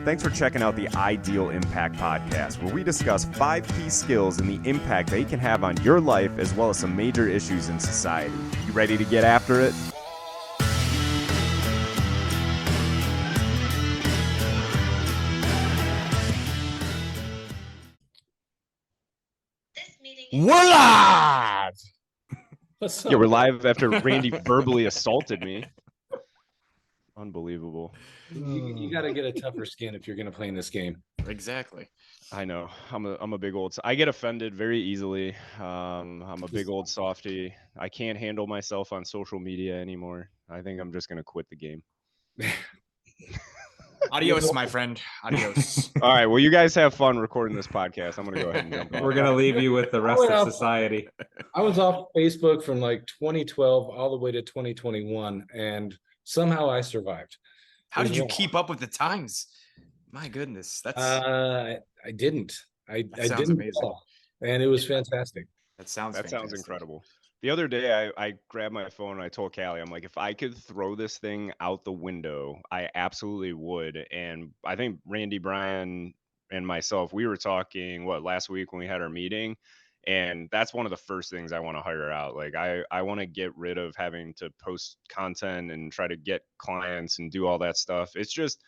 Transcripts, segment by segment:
Thanks for checking out the Ideal Impact Podcast, where we discuss 5 key skills and the impact they can have on your life, as well as some major issues in society. You ready to get after it? We're live! Yeah, we're live after Randy verbally assaulted me. Unbelievable. You got to get a tougher skin if you're going to play in this game. Exactly. I know. I'm a big old. I get offended very easily. I'm a big old softy. I can't handle myself on social media anymore. I think I'm just going to quit the game. Adios, my friend. Adios. All right. Well, you guys have fun recording this podcast. I'm going to go ahead and jump off. We're going to leave you with the rest of society. I was off Facebook from like 2012 all the way to 2021, and somehow I survived. How did you keep up with the times? My goodness. That's I didn't. I didn't amazing. And it was fantastic. That sounds incredible. The other day, I grabbed my phone and I told Callie, I'm like, if I could throw this thing out the window, I absolutely would. And I think Randy, Brian, and myself, we were talking, last week when we had our meeting. And that's one of the first things I want to hire out. Like, I want to get rid of having to post content and try to get clients and do all that stuff. It's just,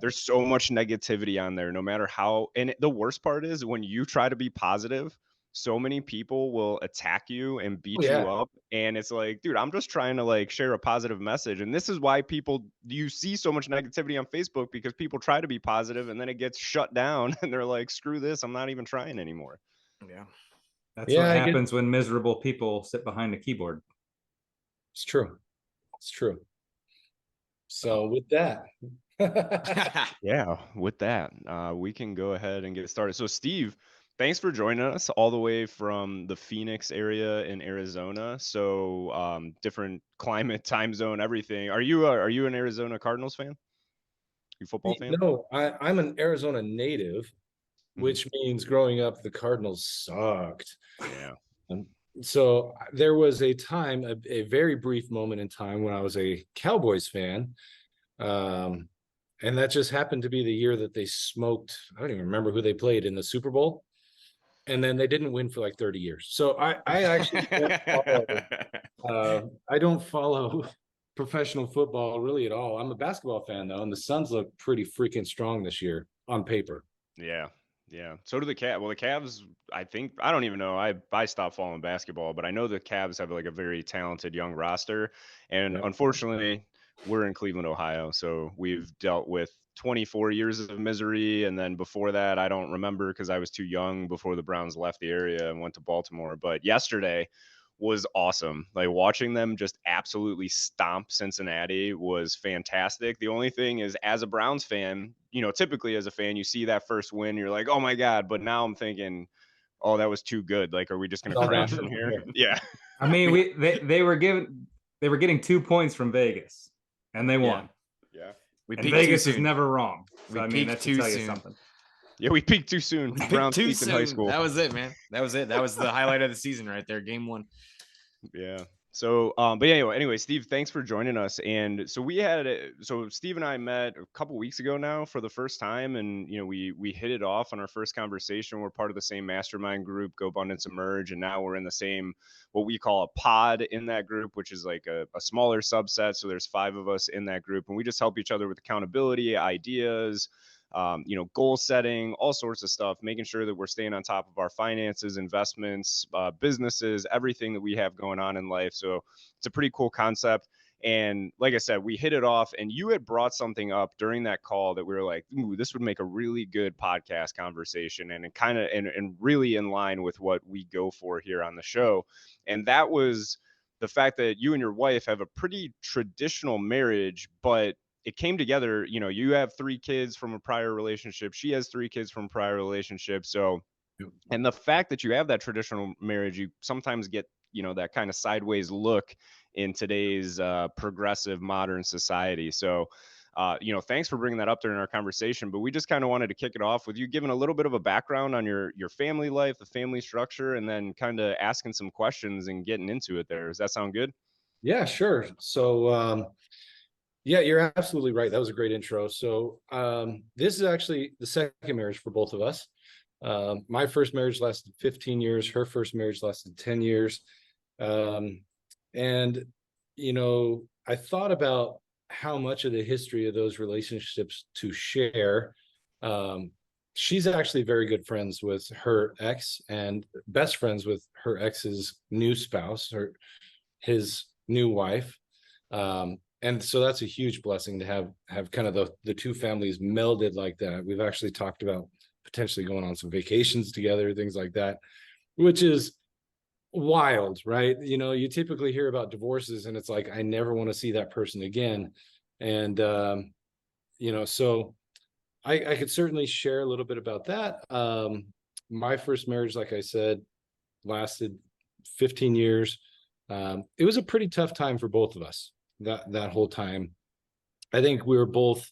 there's so much negativity on there, no matter how. And the worst part is when you try to be positive, so many people will attack you and beat you up. And it's like, dude, I'm just trying to like share a positive message. And this is why you see so much negativity on Facebook, because people try to be positive and then it gets shut down and they're like, screw this, I'm not even trying anymore. Yeah. That's what happens when miserable people sit behind a keyboard. It's true. It's true. So with that, with that, we can go ahead and get started. So Steve, thanks for joining us all the way from the Phoenix area in Arizona. So different climate, time zone, everything. Are you an Arizona Cardinals fan? You football fan? No, I'm an Arizona native, which means growing up, the Cardinals sucked. Yeah. So there was a time, a very brief moment in time when I was a Cowboys fan. And that just happened to be the year that they smoked. I don't even remember who they played in the Super Bowl. And then they didn't win for like 30 years. So I actually I don't follow professional football really at all. I'm a basketball fan though, and the Suns look pretty freaking strong this year on paper. Yeah. So do the Cavs. Well, the Cavs, I don't even know. I stopped following basketball, but I know the Cavs have like a very talented young roster. And unfortunately, we're in Cleveland, Ohio. So we've dealt with 24 years of misery. And then before that, I don't remember because I was too young before the Browns left the area and went to Baltimore. But yesterday was awesome. Like watching them just absolutely stomp Cincinnati was fantastic. The only thing is, as a Browns fan, typically as a fan, you see that first win, you're like, oh my God. But now I'm thinking, oh, that was too good. Like, are we just going to crash from here? Yeah. I mean, they were getting 2 points from Vegas and they won. Yeah. Vegas is never wrong. So, we peaked too soon. Something. Yeah, we peaked too soon. Browns peaked in high school. That was it, man. That was it. That was the highlight of the season right there. Game 1. Yeah. So, but anyway, Steve, thanks for joining us. And so Steve and I met a couple weeks ago now for the first time. And, we hit it off on our first conversation. We're part of the same mastermind group, Go Abundance Emerge. And now we're in the same, what we call a pod in that group, which is like a smaller subset. So there's 5 of us in that group, and we just help each other with accountability, ideas, goal setting, all sorts of stuff, making sure that we're staying on top of our finances, investments, businesses, everything that we have going on in life. So it's a pretty cool concept. And like I said, we hit it off, and you had brought something up during that call that we were like, ooh, this would make a really good podcast conversation, and it kind of, and really in line with what we go for here on the show. And that was the fact that you and your wife have a pretty traditional marriage, but it came together. You have 3 kids from a prior relationship. She has 3 kids from a prior relationship. So, and the fact that you have that traditional marriage, you sometimes get, that kind of sideways look in today's progressive modern society. So, thanks for bringing that up during our conversation, but we just kind of wanted to kick it off with you giving a little bit of a background on your family life, the family structure, and then kind of asking some questions and getting into it there. Does that sound good? Yeah, sure. So, Yeah, you're absolutely right. That was a great intro. So this is actually the second marriage for both of us. My first marriage lasted 15 years. Her first marriage lasted 10 years. Um, and, I thought about how much of the history of those relationships to share. Um, she's actually very good friends with her ex and best friends with her ex's new spouse, his new wife. And so that's a huge blessing to have kind of the two families melded like that. We've actually talked about potentially going on some vacations together, things like that, which is wild, right? You typically hear about divorces and it's like, I never want to see that person again. And so I could certainly share a little bit about that. My first marriage, like I said, lasted 15 years. It was a pretty tough time for both of us that whole time. I think we were both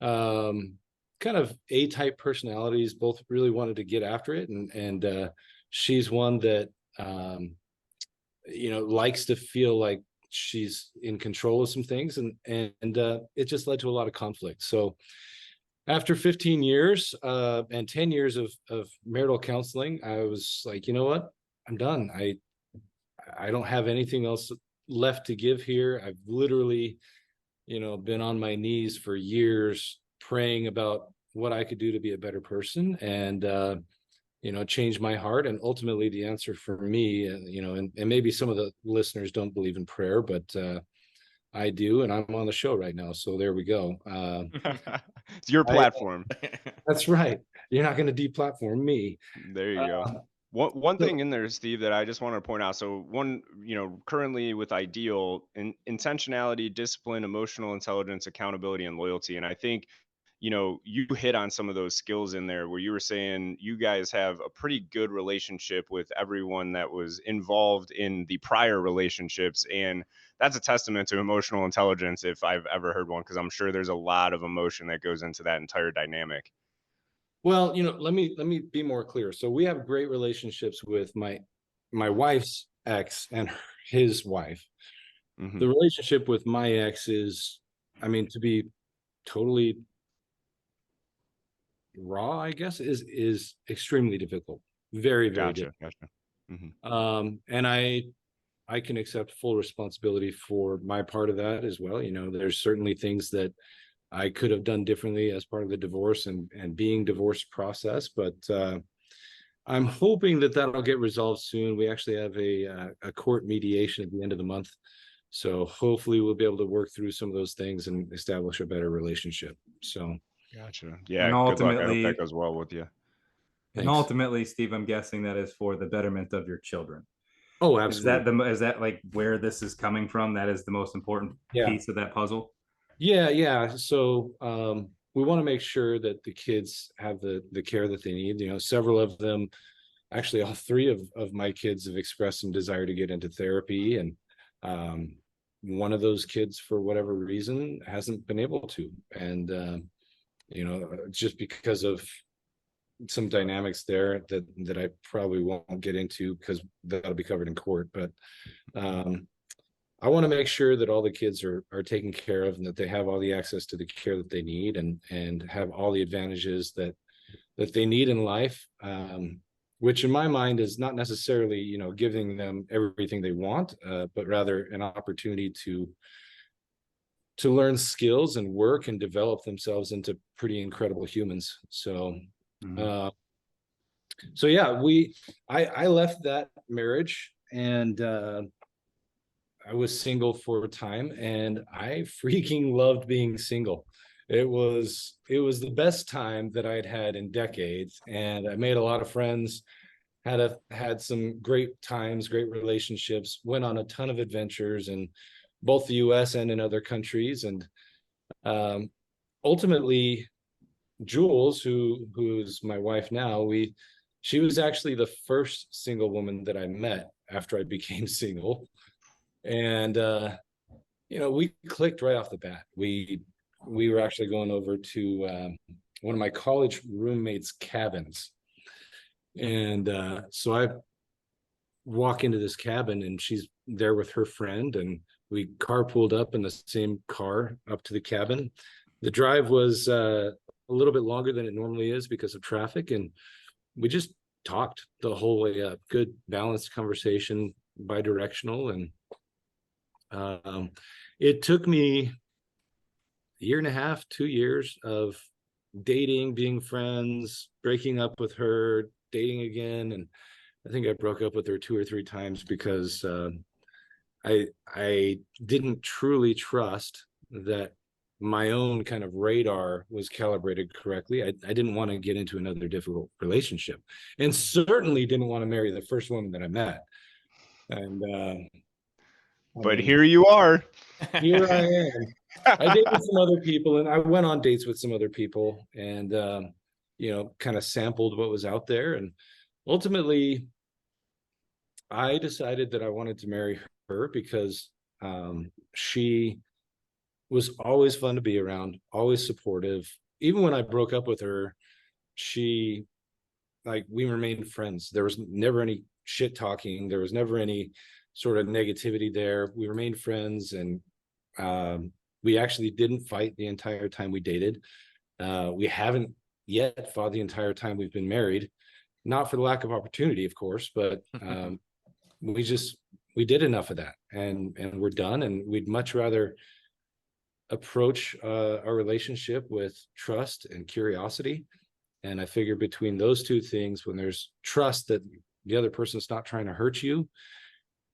kind of A-type personalities, both really wanted to get after it. And she's one that, likes to feel like she's in control of some things. And it just led to a lot of conflict. So after 15 years and 10 years of marital counseling, I was like, you know what? I'm done. I don't have anything else left to give here. I've literally, been on my knees for years praying about what I could do to be a better person and, change my heart. And ultimately the answer for me, and maybe some of the listeners don't believe in prayer, but I do. And I'm on the show right now. So there we go. It's your platform. That's right. You're not going to deplatform me. There you go. One thing in there, Steve, that I just want to point out. So one, currently with Ideal, intentionality, discipline, emotional intelligence, accountability, and loyalty. And I think, you hit on some of those skills in there where you were saying you guys have a pretty good relationship with everyone that was involved in the prior relationships. And that's a testament to emotional intelligence if I've ever heard one, because I'm sure there's a lot of emotion that goes into that entire dynamic. Well, let me be more clear. So we have great relationships with my wife's ex and his wife. Mm-hmm. The relationship with my ex is, to be totally raw, I guess, is extremely difficult. Very, very difficult. Gotcha. Mm-hmm. And I can accept full responsibility for my part of that as well. There's certainly things that I could have done differently as part of the divorce and being divorce process, but I'm hoping that that'll get resolved soon. We actually have a court mediation at the end of the month, so hopefully we'll be able to work through some of those things and establish a better relationship. So, Gotcha. Yeah. And Good luck. I hope that ultimately, goes well with you. Steve, I'm guessing that is for the betterment of your children. Oh, Is that absolutely. is that like where this is coming from? That is the most important Yeah. piece of that puzzle. Yeah. So we want to make sure that the kids have the care that they need. Several of them, actually all three of my kids have expressed some desire to get into therapy. And one of those kids, for whatever reason, hasn't been able to. And, just because of some dynamics there that I probably won't get into because that'll be covered in court. But I want to make sure that all the kids are taken care of and that they have all the access to the care that they need and have all the advantages that they need in life, which in my mind is not necessarily, giving them everything they want, but rather an opportunity to learn skills and work and develop themselves into pretty incredible humans. So, so yeah, I left that marriage and I was single for a time and I freaking loved being single. It was the best time that I'd had in decades, and I made a lot of friends, had some great times, great relationships, went on a ton of adventures in both the US and in other countries. And ultimately Jules, who's my wife now, she was actually the first single woman that I met after I became single. And we clicked right off the bat. We were actually going over to one of my college roommates' cabins, and so I walk into this cabin, and she's there with her friend, and we carpooled up in the same car up to the cabin. The drive was a little bit longer than it normally is because of traffic, and we just talked the whole way up. Good balanced conversation, bi-directional. And it took me a year and a half, 2 years of dating, being friends, breaking up with her, dating again. And I think I broke up with her 2 or 3 times because I didn't truly trust that my own kind of radar was calibrated correctly. I didn't want to get into another difficult relationship, and certainly didn't want to marry the first woman that I met. And but here you are. here I am. I dated some other people, and I went on dates with some other people, and kind of sampled what was out there. And ultimately, I decided that I wanted to marry her because she was always fun to be around, always supportive. Even when I broke up with her, we remained friends. There was never any shit talking. There was never any sort of negativity there. We remained friends, and we actually didn't fight the entire time we dated. We haven't yet fought the entire time we've been married. Not for the lack of opportunity, of course, but we did enough of that, and we're done. And we'd much rather approach our relationship with trust and curiosity. And I figure between those two things, when there's trust that the other person's not trying to hurt you,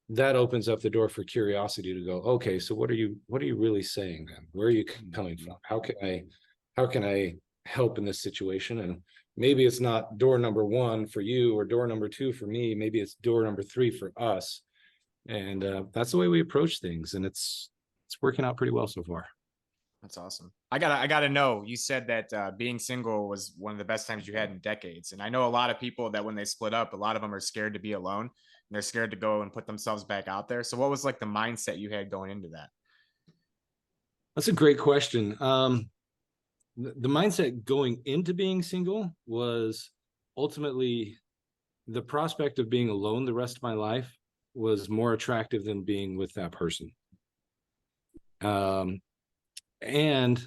that opens up the door for curiosity to go, okay, so what are you really saying then? Where are you coming from? How can I help in this situation? And maybe it's not door number 1 for you or door number 2 for me. Maybe it's door number 3 for us. And that's the way we approach things. And it's working out pretty well so far. That's awesome. I gotta know. You said that being single was one of the best times you had in decades, and I know a lot of people that when they split up, a lot of them are scared to be alone, and they're scared to go and put themselves back out there. So, what was like the mindset you had going into that? That's a great question. The mindset going into being single was ultimately the prospect of being alone the rest of my life was more attractive than being with that person. And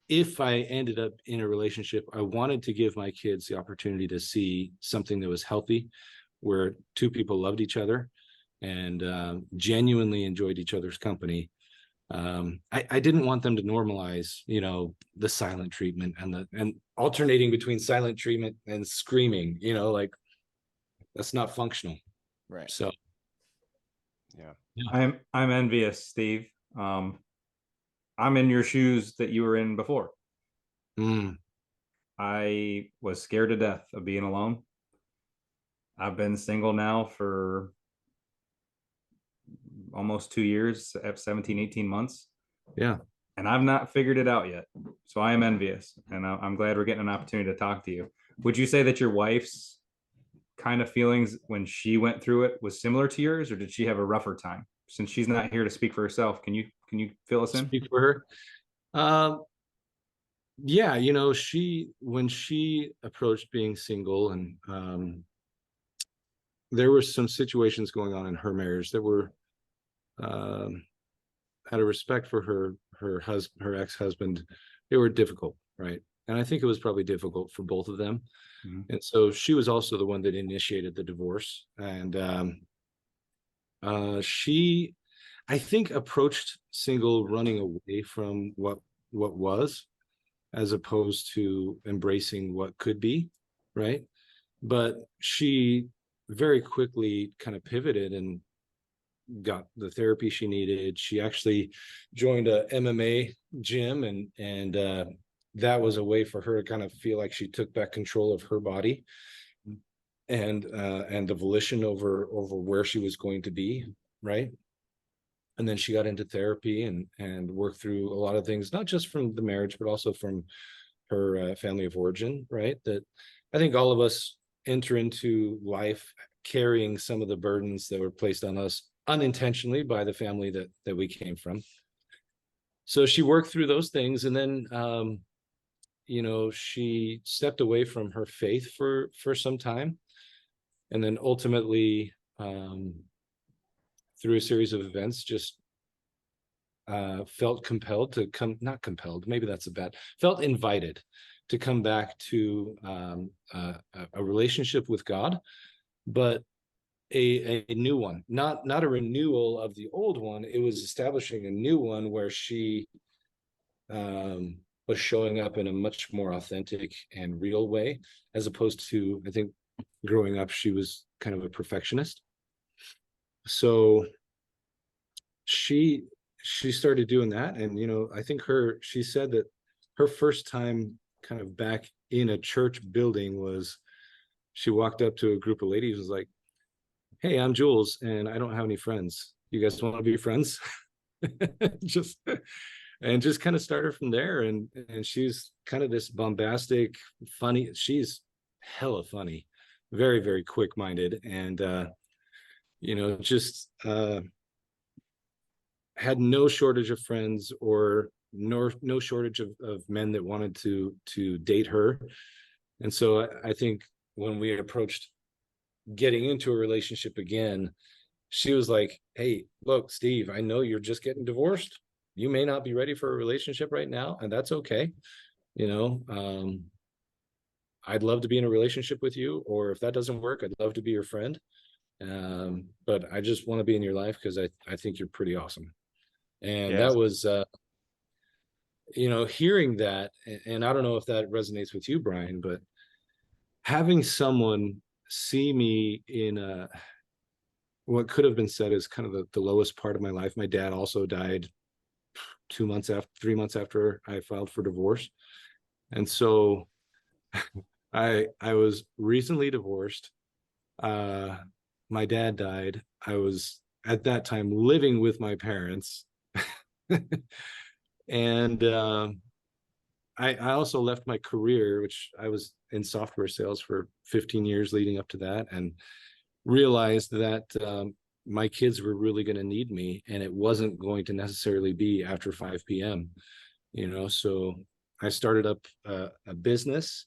if I ended up in a relationship, I wanted to give my kids the opportunity to see something that was healthy, where two people loved each other and genuinely enjoyed each other's company. I didn't want them to normalize, the silent treatment and alternating between silent treatment and screaming, like that's not functional. Right. So, Yeah. I'm envious, Steve. I'm in your shoes that you were in before. I was scared to death of being alone. I've been single now for almost 2 years, 17, 18 months. Yeah. And I've not figured it out yet. So I am envious, and I'm glad we're getting an opportunity to talk to you. Would you say that your wife's kind of feelings when she went through it was similar to yours, or did she have a rougher time? Since she's not here to speak for herself, can you fill us in? Speak for her. Yeah, when she approached being single, and there were some situations going on in her marriage that were out of respect for her ex-husband, they were difficult, right? And I think it was probably difficult for both of them. Mm-hmm. And so she was also the one that initiated the divorce. And she, I think, approached single running away from what was, as opposed to embracing what could be, right? But she very quickly kind of pivoted and got the therapy she needed. She actually joined a MMA gym, and that was a way for her to kind of feel like she took back control of her body and the volition over where she was going to be, right? And then she got into therapy and worked through a lot of things, not just from the marriage, but also from her family of origin, right? That I think all of us enter into life carrying some of the burdens that were placed on us unintentionally by the family that we came from. So she worked through those things, and then she stepped away from her faith for some time, and then ultimately through a series of events just felt compelled to come, not compelled, maybe that's felt invited to come back to a relationship with God, but a new one, not a renewal of the old one. It was establishing a new one where she was showing up in a much more authentic and real way, as opposed to, I think, growing up, she was kind of a perfectionist. So she started doing that. And, I think she said that her first time kind of back in a church building was, she walked up to a group of ladies and was like, "Hey, I'm Jules, and I don't have any friends. You guys want to be friends?" just kind of started from there. And she's kind of this bombastic, funny. She's hella funny, very, very quick-minded, and just had no shortage of friends, or no shortage of men that wanted to date her. And so I think when we approached getting into a relationship again, she was like, "Hey, look, Steve, I know you're just getting divorced. You may not be ready for a relationship right now, and that's okay. I'd love to be in a relationship with you, or if that doesn't work, I'd love to be your friend. But I just want to be in your life because I think you're pretty awesome." And Yes. that was, hearing that, and I don't know if that resonates with you, Brian, but having someone see me in what could have been said as kind of the lowest part of my life. My dad also died 3 months after I filed for divorce. And so I was recently divorced. My dad died. I was at that time living with my parents. And I also left my career, which I was in software sales for 15 years leading up to that, and realized that my kids were really going to need me, and it wasn't going to necessarily be after 5 p.m. So I started up a business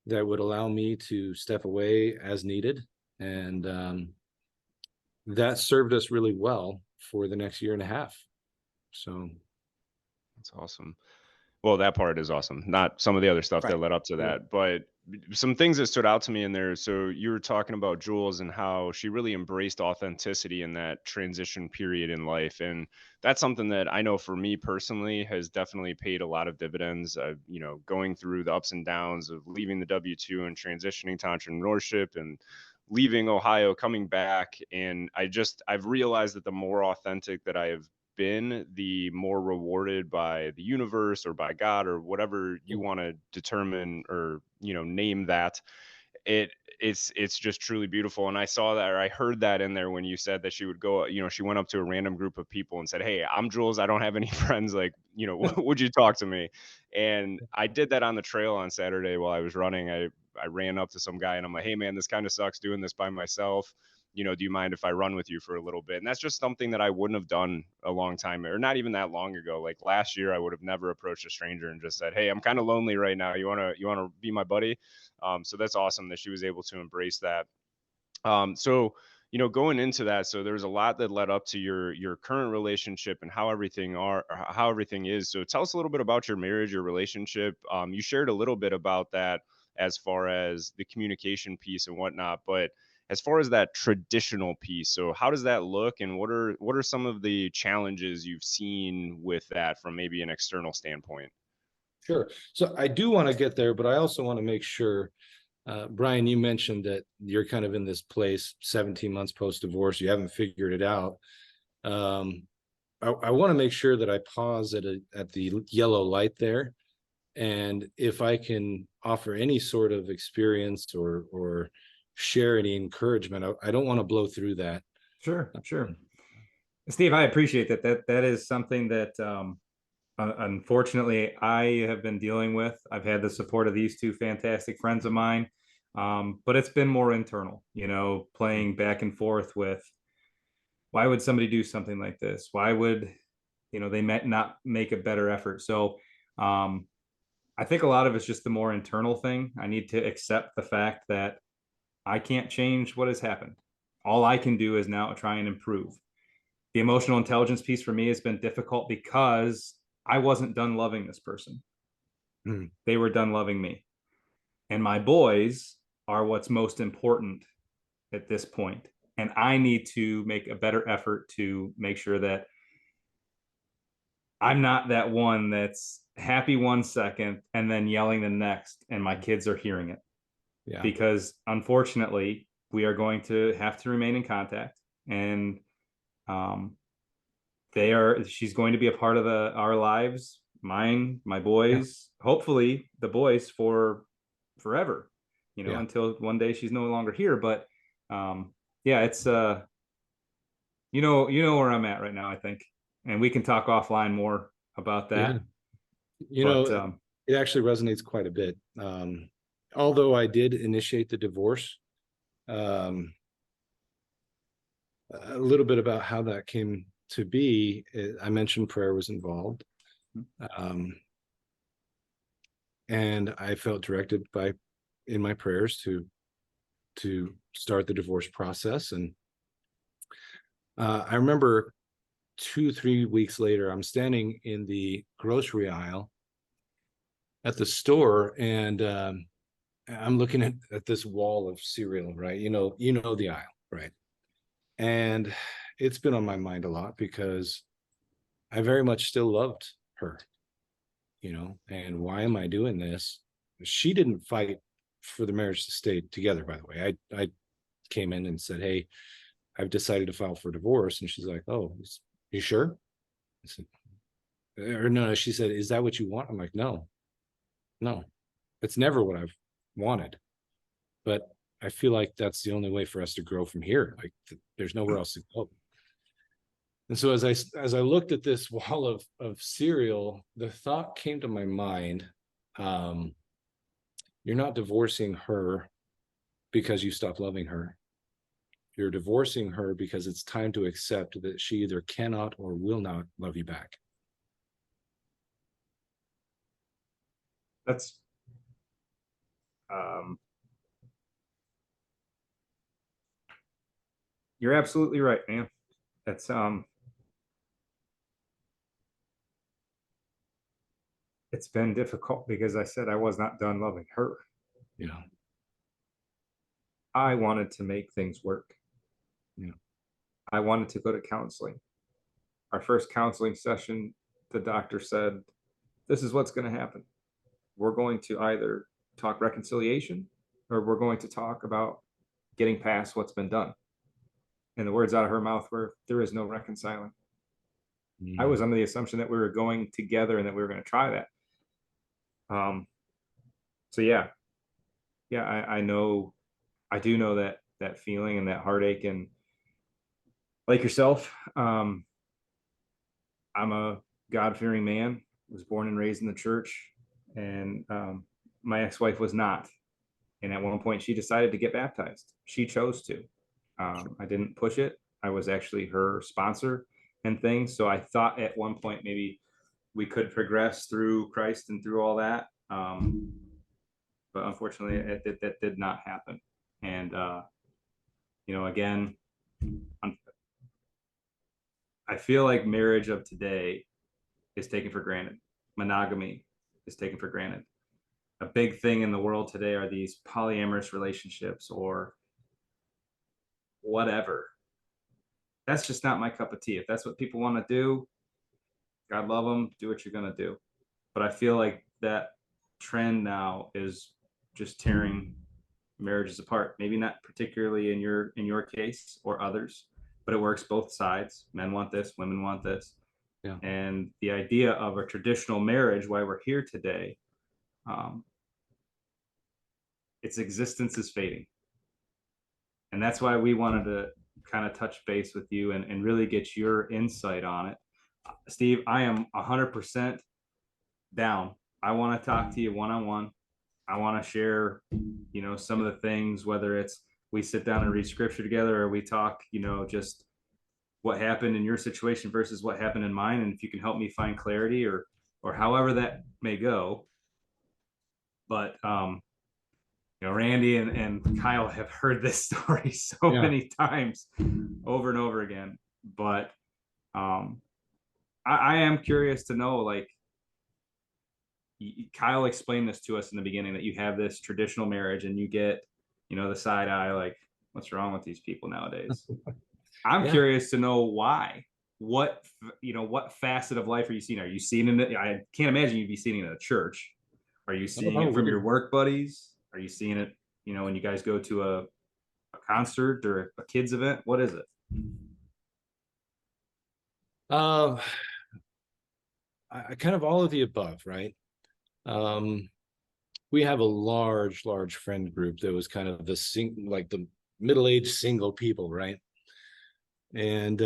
that would allow me to step away as needed, and that served us really well for the next year and a half. So That's awesome. Well, that part is awesome. Not some of the other stuff that Right. led up to that, but some things that stood out to me in there. So you were talking about Jules and how she really embraced authenticity in that transition period in life. And that's something that I know for me personally has definitely paid a lot of dividends. Going through the ups and downs of leaving the W-2 and transitioning to entrepreneurship, and leaving Ohio, coming back. And I've realized that the more authentic that I have been, the more rewarded by the universe or by God or whatever you want to determine or name that. It's just truly beautiful. And I saw that, or I heard that in there when you said that she would go, she went up to a random group of people and said, "Hey, I'm Jules, I don't have any friends, like, would you talk to me?" And I did that on the trail on Saturday while I was running. I ran up to some guy and I'm like, "Hey man, this kind of sucks doing this by myself. Do you mind if I run with you for a little bit?" And that's just something that I wouldn't have done a long time, or not even that long ago. Like last year, I would have never approached a stranger and just said, "Hey, I'm kind of lonely right now. You wanna be my buddy?" So that's awesome that she was able to embrace that. So going into that, so there's a lot that led up to your current relationship and how everything is. So tell us a little bit about your marriage, your relationship. You shared a little bit about that as far as the communication piece and whatnot, but as far as that traditional piece, so how does that look, and what are some of the challenges you've seen with that from maybe an external standpoint? sure. So I do want to get there, but I also want to make sure, Brian, you mentioned that you're kind of in this place 17 months post-divorce. You haven't figured it out. I want to make sure that I pause at the yellow light there. And if I can offer any sort of experience or share any encouragement, I don't want to blow through that. Sure. Steve, I appreciate that. That is something that unfortunately I have been dealing with. I've had the support of these two fantastic friends of mine, but it's been more internal, playing back and forth with, why would somebody do something like this? Why would, they might not make a better effort? So I think a lot of it's just the more internal thing. I need to accept the fact that I can't change what has happened. All I can do is now try and improve, The emotional intelligence piece for me has been difficult because I wasn't done loving this person. They were done loving me. And my boys are what's most important at this point. And I need to make a better effort to make sure that I'm not that one that's happy 1 second and then yelling the next, and my kids are hearing it. Yeah. Because unfortunately, we are going to have to remain in contact, and she's going to be a part of our lives, mine, my boys, hopefully the boys for forever, until one day she's no longer here. But it's you know where I'm at right now, I think, and we can talk offline more about that. It actually resonates quite a bit. Although I did initiate the divorce, a little bit about how that came to be. I mentioned prayer was involved, and I felt directed in my prayers to start the divorce process. And I remember 2-3 weeks later, I'm standing in the grocery aisle at the store, and I'm looking at this wall of cereal, right? The aisle, right? And it's been on my mind a lot because I very much still loved her, and why am I doing this? She didn't fight for the marriage to stay together, by the way. I came in and said, hey, I've decided to file for divorce. And she's like, oh, you sure? I said, or no, she said, is that what you want? I'm like, no, it's never what I've wanted. But I feel like that's the only way for us to grow from here. Like there's nowhere else to go. And so as I looked at this wall of cereal, the thought came to my mind, you're not divorcing her because you stopped loving her. You're divorcing her because it's time to accept that she either cannot or will not love you back. That's you're absolutely right, man. That's it's been difficult because I said I was not done loving her. Yeah. I wanted to make things work. Yeah. I wanted to go to counseling. Our first counseling session, the doctor said, this is what's going to happen. We're going to either talk reconciliation or we're going to talk about getting past what's been done. And the words out of her mouth were, there is no reconciling. I was under the assumption that we were going together and that we were going to try that. So I know, I do know that feeling and that heartache. And like yourself, I'm a God-fearing man, was born and raised in the church, and my ex-wife was not. And at one point she decided to get baptized. She chose to. I didn't push it. I was actually her sponsor and things. So I thought at one point maybe we could progress through Christ and through all that. But unfortunately that did not happen. And, again, I feel like marriage of today is taken for granted. Monogamy is taken for granted. A big thing in the world today are these polyamorous relationships or whatever. That's just not my cup of tea. If that's what people want to do, God love them, do what you're going to do. But I feel like that trend now is just tearing marriages apart. Maybe not particularly in your case or others, but it works both sides. Men want this, women want this. Yeah. And the idea of a traditional marriage, why we're here today, its existence is fading. And that's why we wanted to kind of touch base with you and really get your insight on it. Steve, I am 100% down. I want to talk to you one-on-one. I want to share, some of the things, whether it's we sit down and read scripture together or we talk, just what happened in your situation versus what happened in mine. And if you can help me find clarity or however that may go. But, Randy and Kyle have heard this story so many times over and over again, but I am curious to know, like, Kyle explained this to us in the beginning, that you have this traditional marriage and you get, the side eye, like, what's wrong with these people nowadays? I'm Yeah. curious to know why. What facet of life are you seeing? Are you seeing it? I can't imagine you'd be seeing it at a church. Are you seeing it from your work buddies? Are you seeing it, when you guys go to a concert or a kids event? What is it? I kind of all of the above, right? We have a large friend group that was kind of the middle-aged single people, right? And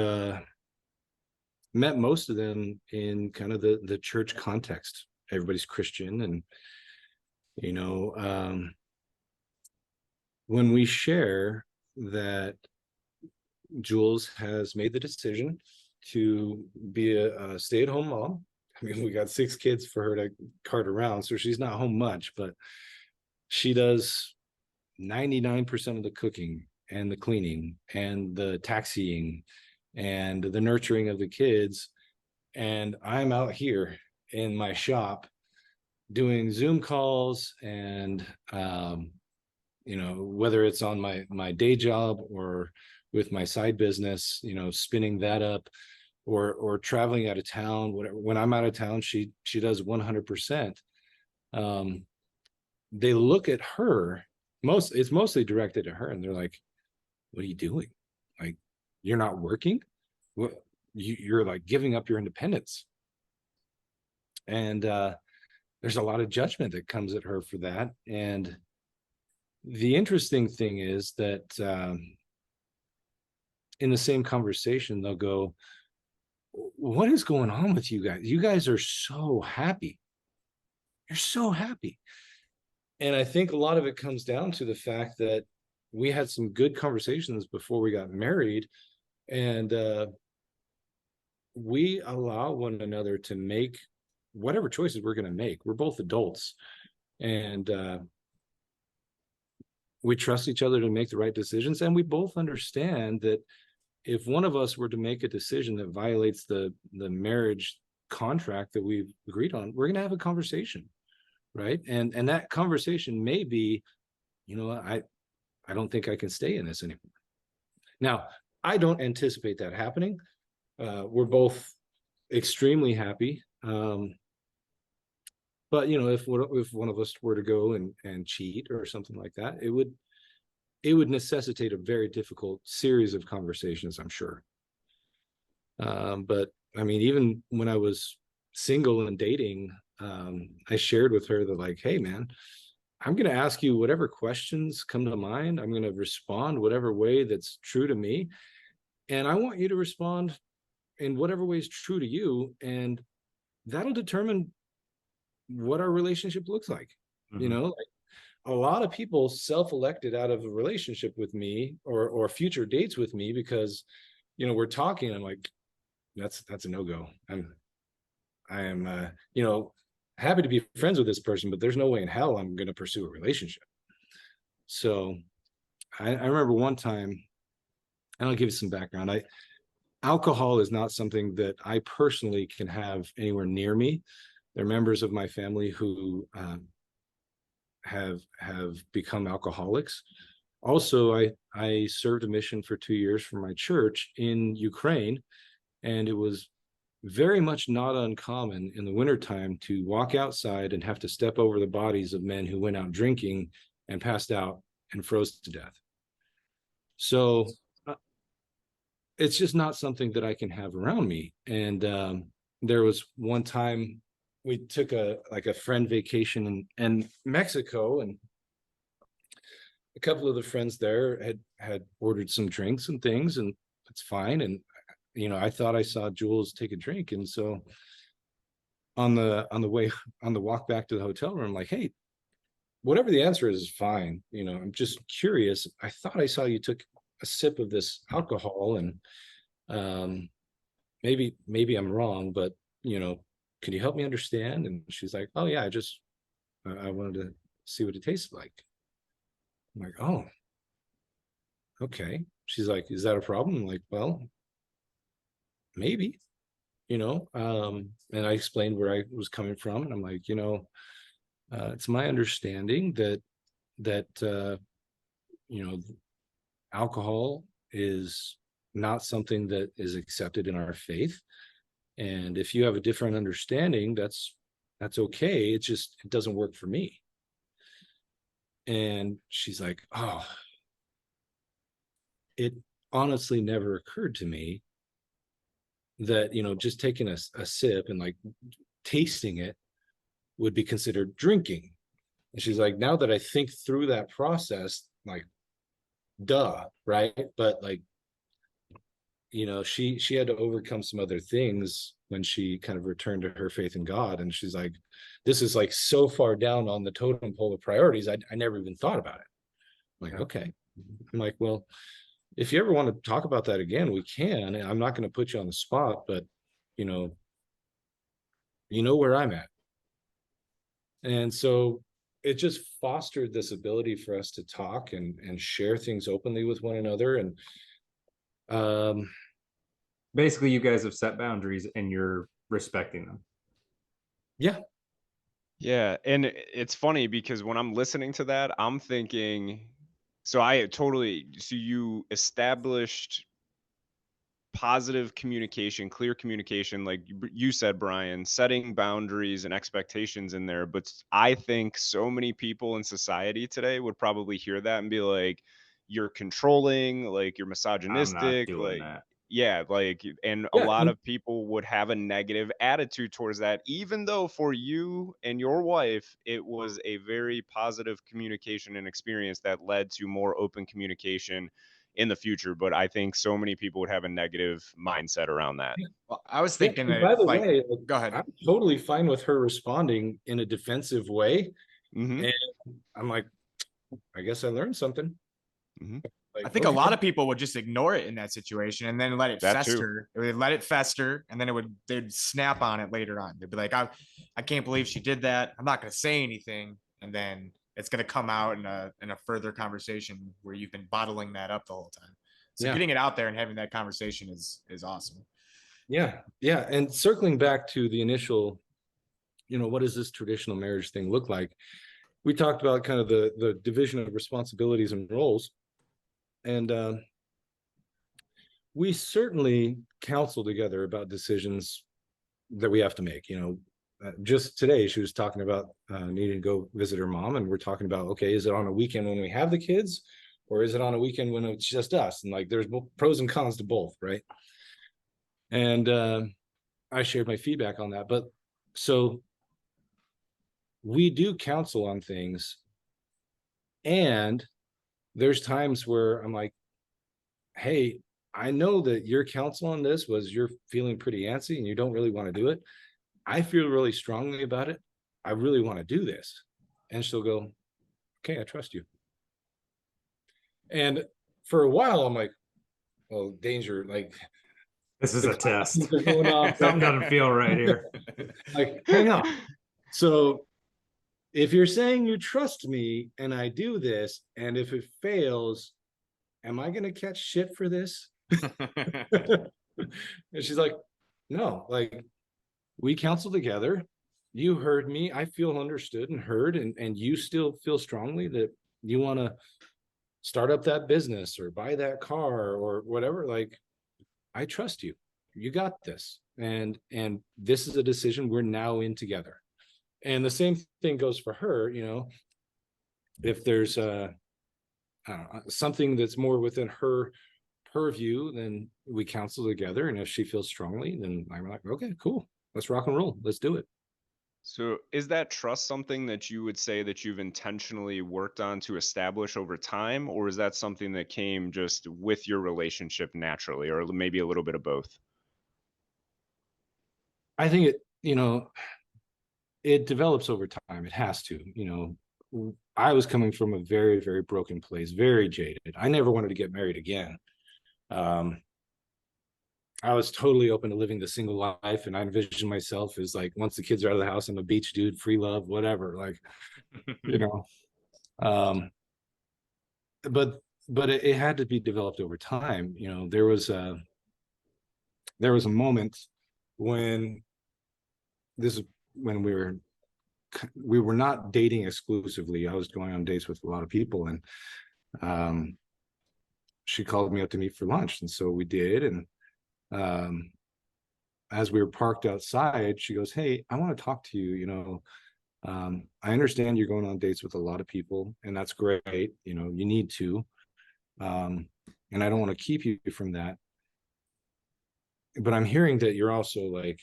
met most of them in kind of the church context. Everybody's Christian, and when we share that Jules has made the decision to be a stay-at-home mom. I mean, we got 6 kids for her to cart around, so she's not home much, but she does 99% of the cooking and the cleaning and the taxiing and the nurturing of the kids. And I'm out here in my shop doing Zoom calls and, whether it's on my day job or with my side business, spinning that up, or traveling out of town. Whatever. When I'm out of town, she does 100%. They look at her, it's mostly directed at her, and they're like, what are you doing? Like, you're not working? What, you're like giving up your independence. And there's a lot of judgment that comes at her for that. And the interesting thing is that in the same conversation, they'll go, what is going on with you guys? You guys are so happy. You're so happy. And I think a lot of it comes down to the fact that we had some good conversations before we got married, and we allow one another to make whatever choices we're going to make. We're both adults, and we trust each other to make the right decisions. And we both understand that if one of us were to make a decision that violates the marriage contract that we've agreed on, we're going to have a conversation, right? And that conversation may be, I don't think I can stay in this anymore. Now, I don't anticipate that happening. We're both extremely happy. But if one of us were to go and cheat or something like that, it would necessitate a very difficult series of conversations, I'm sure. But I mean, even when I was single and dating, I shared with her that, like, hey man, I'm going to ask you whatever questions come to mind. I'm going to respond whatever way that's true to me. And I want you to respond in whatever way is true to you. And that'll determine what our relationship looks like. Mm-hmm. Like, a lot of people self-elected out of a relationship with me or future dates with me because, we're talking. I'm like, that's a no-go. I am, happy to be friends with this person, but there's no way in hell I'm going to pursue a relationship. So I remember one time, and I'll give you some background. Alcohol is not something that I personally can have anywhere near me. There are members of my family who have become alcoholics. Also, I served a mission for 2 years for my church in Ukraine, and it was very much not uncommon in the wintertime to walk outside and have to step over the bodies of men who went out drinking and passed out and froze to death. So it's just not something that I can have around me. And there was one time we took a friend vacation in Mexico, and a couple of the friends there had ordered some drinks and things, and it's fine. And I thought I saw Jules take a drink, and so on the walk back to the hotel room, I'm like, hey, whatever the answer is fine. I'm just curious. I thought I saw you took a sip of this alcohol, and maybe I'm wrong, but can you help me understand? And she's like, oh yeah, I wanted to see what it tastes like. I'm like, oh, okay. She's like, is that a problem? I'm like, well, maybe, and I explained where I was coming from, and I'm like, it's my understanding that alcohol is not something that is accepted in our faith. And if you have a different understanding, that's okay. It doesn't work for me. And she's like, oh, it honestly never occurred to me that, just taking a sip and like tasting it would be considered drinking. And she's like, now that I think through that process, like, duh, right? But like, she had to overcome some other things when she kind of returned to her faith in God. And she's like, this is like so far down on the totem pole of priorities, I never even thought about it. I'm like, okay. I'm like, well, if you ever want to talk about that again, we can. I'm not going to put you on the spot, but you know where I'm at. And so it just fostered this ability for us to talk and share things openly with one another. And basically you guys have set boundaries and you're respecting them. Yeah. Yeah. And it's funny because when I'm listening to that, I'm thinking, so you established positive communication, clear communication, like you said, Brian, setting boundaries and expectations in there. But I think so many people in society today would probably hear that and be like, you're controlling, like you're I'm not misogynistic, doing like, that. yeah, like, and a Yeah, lot of people would have a negative attitude towards that, even though for you and your wife, it was a very positive communication and experience that led to more open communication in the future. But I think so many people would have a negative mindset around that. Well, I was yeah. thinking And that, by the like, way, go ahead. I'm totally fine with her responding in a defensive way. Mm-hmm. And I'm like, I guess I learned something. Mm-hmm. Like, I think okay. a lot of people would just ignore it in that situation and then let it That too. fester. They'd let it fester, and then they'd snap on it later on. They'd be like, I can't believe she did that. I'm not going to say anything," and then it's going to come out in a further conversation where you've been bottling that up the whole time. So Yeah. getting it out there and having that conversation is awesome. Yeah. And circling back to the initial, what does this traditional marriage thing look like? We talked about kind of the division of responsibilities and roles. And we certainly counsel together about decisions that we have to make. Just today, she was talking about needing to go visit her mom. And we're talking about, okay, is it on a weekend when we have the kids? Or is it on a weekend when it's just us? And like, there's pros and cons to both, right? And I shared my feedback on that. But so we do counsel on things. And there's times where I'm like, hey, I know that your counsel on this was you're feeling pretty antsy and you don't really want to do it. I feel really strongly about it. I really want to do this. And she'll go, okay, I trust you. And for a while, I'm like, well, danger, like, this is a test. Going off. Something doesn't feel right here. Like, hang on. So if you're saying you trust me and I do this, and if it fails, am I going to catch shit for this? And she's like, no, like, we counsel together. You heard me. I feel understood and heard, and you still feel strongly that you want to start up that business or buy that car or whatever. Like, I trust you. You got this. And this is a decision we're now in together. And the same thing goes for her. If there's something that's more within her purview, then we counsel together. And if she feels strongly, then I'm like, okay, cool. Let's rock and roll. Let's do it. So is that trust something that you would say that you've intentionally worked on to establish over time, or is that something that came just with your relationship naturally, or maybe a little bit of both? I think it develops over time. It has to. I was coming from a very, very broken place, very jaded. I never wanted to get married again. I was totally open to living the single life, and I envisioned myself as like, once the kids are out of the house, I'm a beach dude, free love, whatever. Like, but it had to be developed over time. There was there was a moment when when we were not dating exclusively. I was going on dates with a lot of people, and she called me up to meet for lunch, and so we did. And as we were parked outside, she goes, "Hey, I want to talk to you. I understand you're going on dates with a lot of people, and that's great. You need to, and I don't want to keep you from that. But I'm hearing that you're also like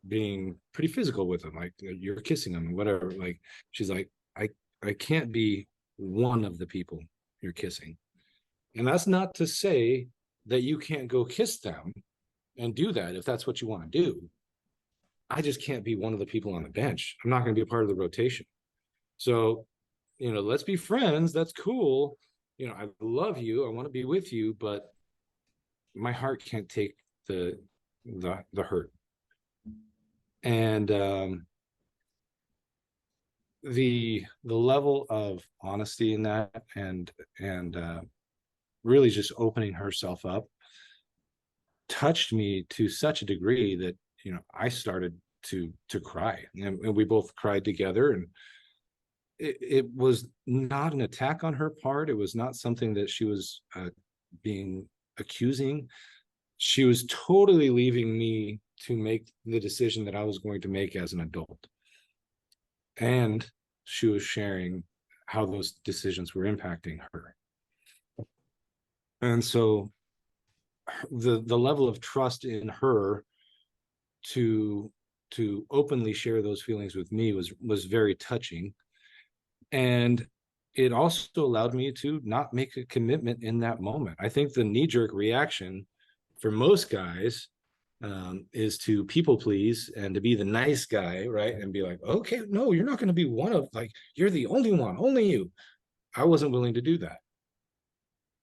being pretty physical with them, like you're kissing them, whatever." Like, she's like, I can't be one of the people you're kissing. And that's not to say that you can't go kiss them and do that if that's what you want to do. I just can't be one of the people on the bench. I'm not going to be a part of the rotation. So, let's be friends. That's cool. I love you. I want to be with you, but my heart can't take the hurt. And the level of honesty in that, and really just opening herself up, touched me to such a degree that I started to cry, and we both cried together. And it was not an attack on her part. It was not something that she was being accusing. She was totally leaving me to make the decision that I was going to make as an adult. And she was sharing how those decisions were impacting her. And so the level of trust in her to openly share those feelings with me was very touching. And it also allowed me to not make a commitment in that moment. I think the knee-jerk reaction for most guys is to people please and to be the nice guy, right? And be like, okay, no, you're not going to be one of, like, you're the only one, only you. I wasn't willing to do that.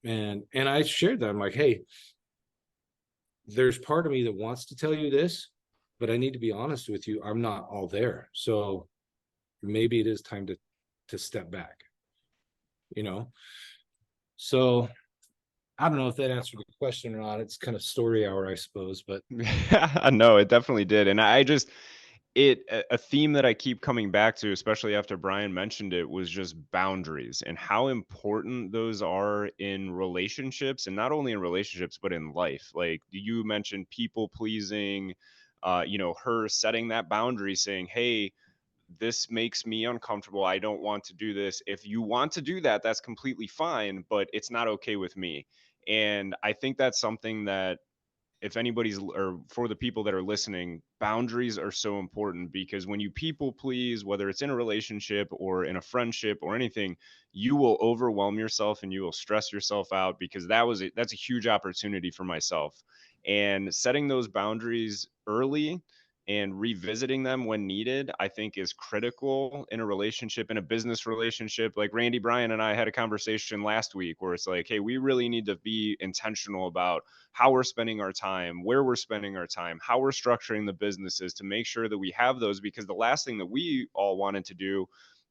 And I shared that. I'm like, hey, there's part of me that wants to tell you this, but I need to be honest with you. I'm not all there. So maybe it is time to step back, So I don't know if that answered the question or not. It's kind of story hour, I suppose, but No, it definitely did. And a theme that I keep coming back to, especially after Brian mentioned it, was just boundaries and how important those are in relationships, and not only in relationships, but in life. Like you mentioned people pleasing, her setting that boundary, saying, hey, this makes me uncomfortable. I don't want to do this. If you want to do that, that's completely fine, but it's not okay with me. And I think that's something that, if anybody's, or for the people that are listening, boundaries are so important, because when you people please, whether it's in a relationship or in a friendship or anything, you will overwhelm yourself and you will stress yourself out, because that's a huge opportunity for myself. And setting those boundaries early and revisiting them when needed, I think, is critical in a relationship, in a business relationship. Like Randy, Brian, and I had a conversation last week where it's like, hey, we really need to be intentional about how we're spending our time, where we're spending our time, how we're structuring the businesses, to make sure that we have those. Because the last thing that we all wanted to do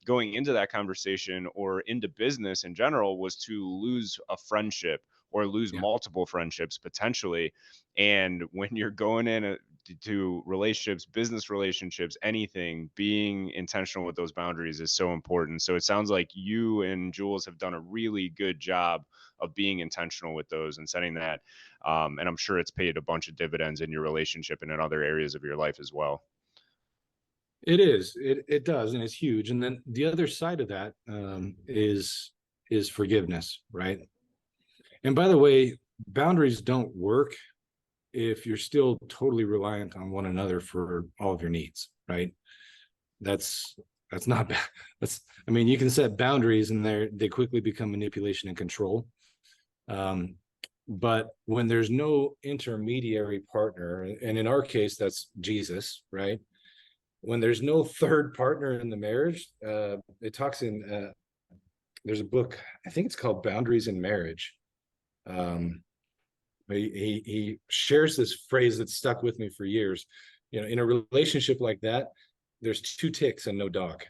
going into that conversation or into business in general was to lose a friendship or lose multiple friendships potentially. And when you're going in to relationships, business relationships, anything, being intentional with those boundaries is so important. So it sounds like you and Jules have done a really good job of being intentional with those and setting that. And I'm sure it's paid a bunch of dividends in your relationship and in other areas of your life as well. it does, and it's huge. And then the other side of that is forgiveness, right? And by the way, boundaries don't work if you're still totally reliant on one another for all of your needs, right? That's not bad. You can set boundaries and they quickly become manipulation and control. But when there's no intermediary partner, and in our case, that's Jesus, right? When there's no third partner in the marriage, it talks in, there's a book, I think it's called Boundaries in Marriage. He shares this phrase that stuck with me for years. In a relationship like that, there's 2 ticks and no dog,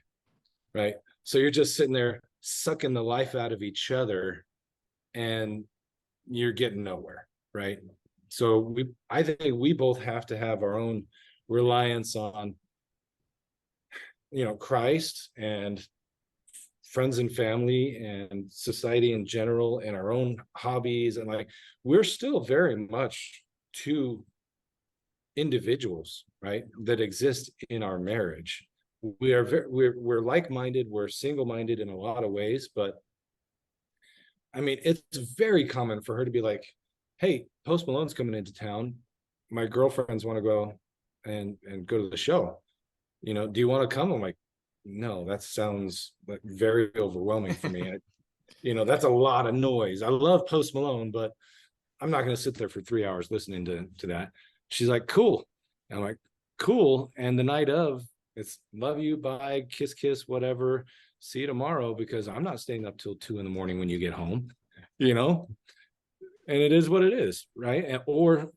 right? So you're just sitting there sucking the life out of each other and you're getting nowhere, right? So I think we both have to have our own reliance on, Christ and friends and family and society in general and our own hobbies. And like, we're still very much two individuals, right, that exist in our marriage. We're like-minded, we're single-minded in a lot of ways, but I mean, it's very common for her to be like, hey, Post Malone's coming into town, my girlfriends want to go and go to the show, do you want to come? I'm like, no, that sounds like very overwhelming for me. That's a lot of noise. I love Post Malone, but I'm not going to sit there for 3 hours listening to that. She's like, cool. And I'm like, cool. And the night of, it's love you, bye, kiss, kiss, whatever. See you tomorrow, because I'm not staying up till 2 a.m. when you get home, and it is what it is, right? Or,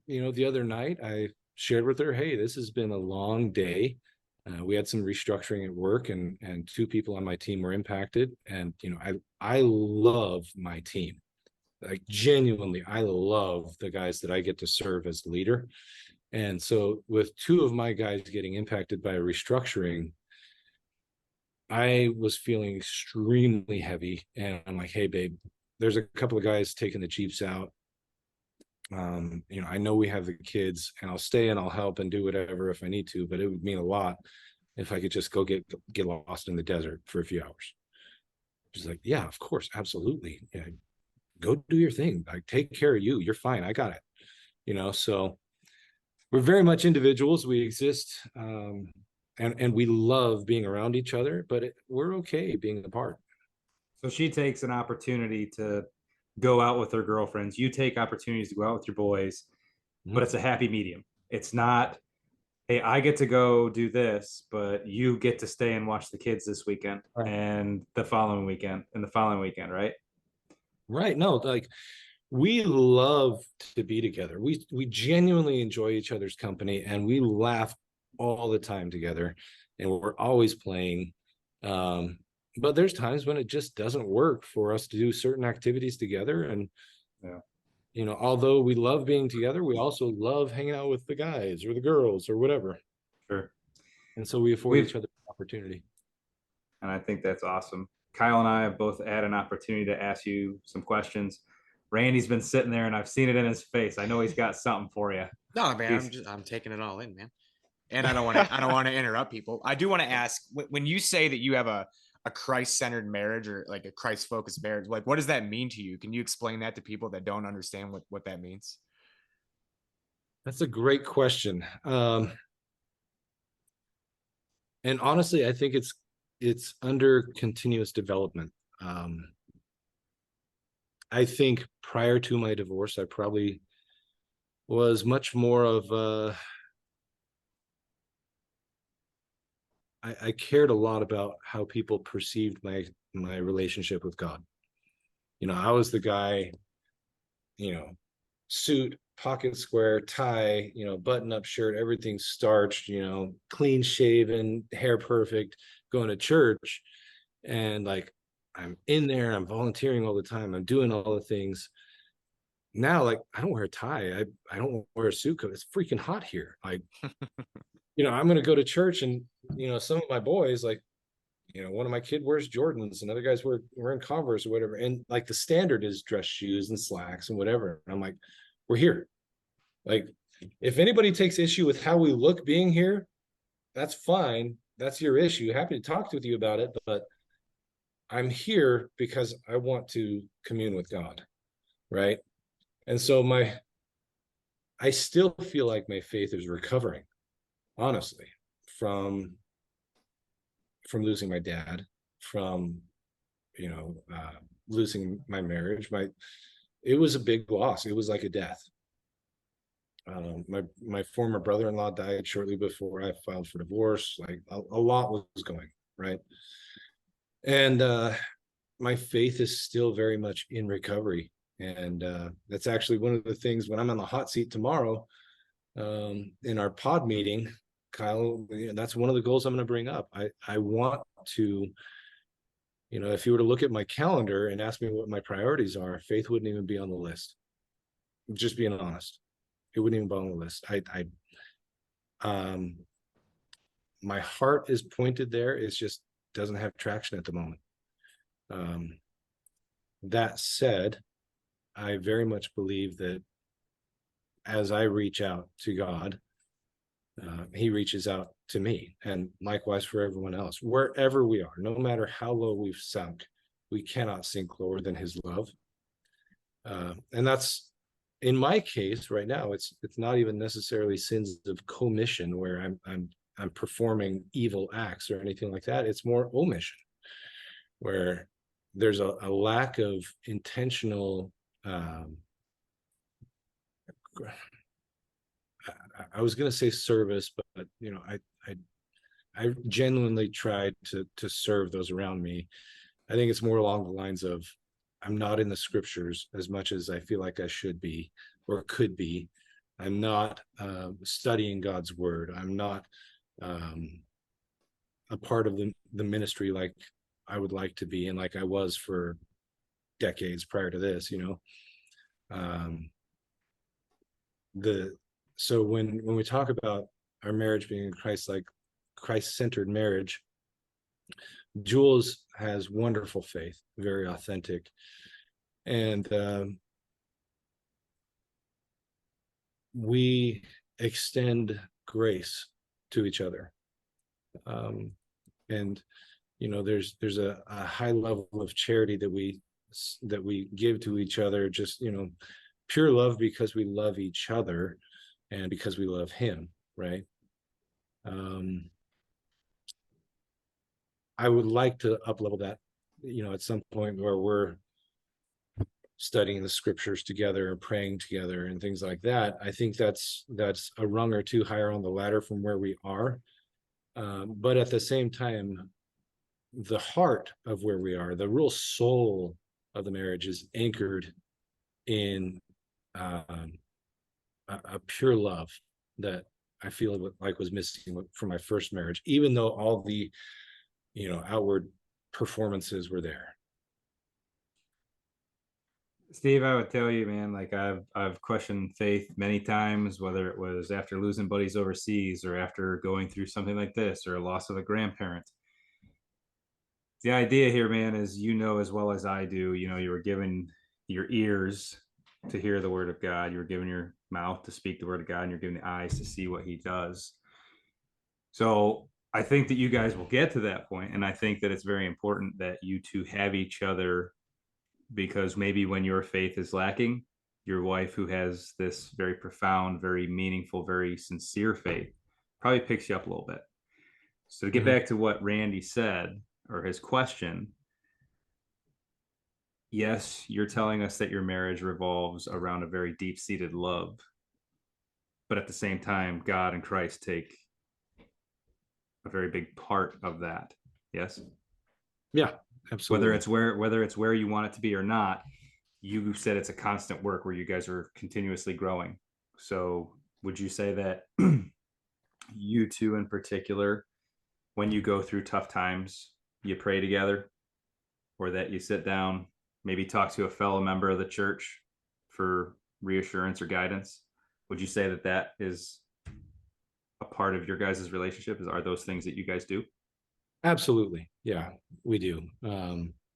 the other night I shared with her, hey, this has been a long day. We had some restructuring at work, and 2 people on my team were impacted. And, I love my team. Like, genuinely, I love the guys that I get to serve as leader. And so with 2 of my guys getting impacted by a restructuring, I was feeling extremely heavy. And I'm like, hey, babe, there's a couple of guys taking the Jeeps out. I know we have the kids, and I'll stay and I'll help and do whatever if I need to, but it would mean a lot if I could just go get lost in the desert for a few hours. She's like, yeah, of course, absolutely. Yeah, go do your thing. I take care of you. You're fine. I got it. So we're very much individuals. We exist, and we love being around each other, but we're okay being apart. So she takes an opportunity to go out with her girlfriends. You take opportunities to go out with your boys, but it's a happy medium. It's not, hey, I get to go do this, but you get to stay and watch the kids this weekend, right, and the following weekend and the following weekend, right? Right. No, like, we love to be together. We genuinely enjoy each other's company, and we laugh all the time together, and we're always playing. But there's times when it just doesn't work for us to do certain activities together. And yeah, although we love being together, we also love hanging out with the guys or the girls or whatever. Sure. And so we afford each other opportunity. And I think that's awesome. Kyle and I have both had an opportunity to ask you some questions. Randy's been sitting there, and I've seen it in his face. I know he's got something for you. No, man, I'm taking it all in, man. And I don't want to interrupt people. I do want to ask, when you say that you have a Christ-centered marriage, or like a Christ-focused marriage, like, what does that mean to you? Can you explain that to people that don't understand what that means? That's a great question. And honestly, I think it's under continuous development. I think prior to my divorce, I probably was much more of I cared a lot about how people perceived my relationship with God. I was the guy, suit, pocket square, tie, button up shirt, everything starched, clean shaven, hair perfect, going to church. And like, I'm in there, I'm volunteering all the time, I'm doing all the things. Now, like, I don't wear a tie, I don't wear a suit coat. It's freaking hot here. Like, I'm going to go to church, and some of my boys, like, one of my kid wears Jordans, and other guys wearing Converse or whatever, and like, the standard is dress shoes and slacks and whatever. And I'm like, we're here. Like, if anybody takes issue with how we look being here, that's fine. That's your issue. Happy to talk with you about it, but I'm here because I want to commune with God, right? And so I still feel like my faith is recovering, honestly, from losing my dad, from losing my marriage. It was a big loss. It was like a death. My former brother-in-law died shortly before I filed for divorce. Like, a lot was going, right? And my faith is still very much in recovery. And that's actually one of the things when I'm on the hot seat tomorrow, in our pod meeting, Kyle, that's one of the goals I'm going to bring up. I want to, if you were to look at my calendar and ask me what my priorities are, faith wouldn't even be on the list. Just being honest. It wouldn't even be on the list. My heart is pointed there. It's just doesn't have traction at the moment. That said, I very much believe that as I reach out to God, he reaches out to me, and likewise for everyone else, wherever we are, no matter how low we've sunk, we cannot sink lower than his love. And that's, in my case right now, it's not even necessarily sins of commission where I'm performing evil acts or anything like that. It's more omission, where there's a lack of intentional I was going to say service, but I genuinely tried to serve those around me. I think it's more along the lines of, I'm not in the scriptures as much as I feel like I should be or could be. I'm not studying God's word. I'm not a part of the ministry like I would like to be, and like I was for decades prior to this, so when we talk about our marriage being Christ-centered marriage, Jules has wonderful faith, very authentic, and we extend grace to each other, and there's a high level of charity that we give to each other, just pure love, because we love each other and because we love him, right? I would like to up-level that, at some point where we're studying the scriptures together and praying together and things like that. I think that's a rung or two higher on the ladder from where we are. But at the same time, the heart of where we are, the real soul of the marriage, is anchored in a pure love that I feel like was missing from my first marriage, even though all the outward performances were there. Steve, I would tell you, man, like I've questioned faith many times, whether it was after losing buddies overseas or after going through something like this or a loss of a grandparent. The idea here, man, is as well as I do, you were given your ears to hear the word of God. You were given your mouth to speak the word of God, and you're given the eyes to see what he does. So I think that you guys will get to that point, and I think that it's very important that you two have each other, because maybe when your faith is lacking, your wife, who has this very profound, very meaningful, very sincere faith, probably picks you up a little bit. So to get back to what Randy said, or his question, yes, you're telling us that your marriage revolves around a very deep-seated love, but at the same time, God and Christ take a very big part of that. Yes. Yeah, absolutely. Whether it's where you want it to be or not, you said it's a constant work where you guys are continuously growing. So would you say that you two in particular, when you go through tough times, you pray together, or that you sit down, maybe talk to a fellow member of the church for reassurance or guidance? Would you say that is a part of your guys' relationship? Are those things that you guys do? Absolutely. Yeah, we do.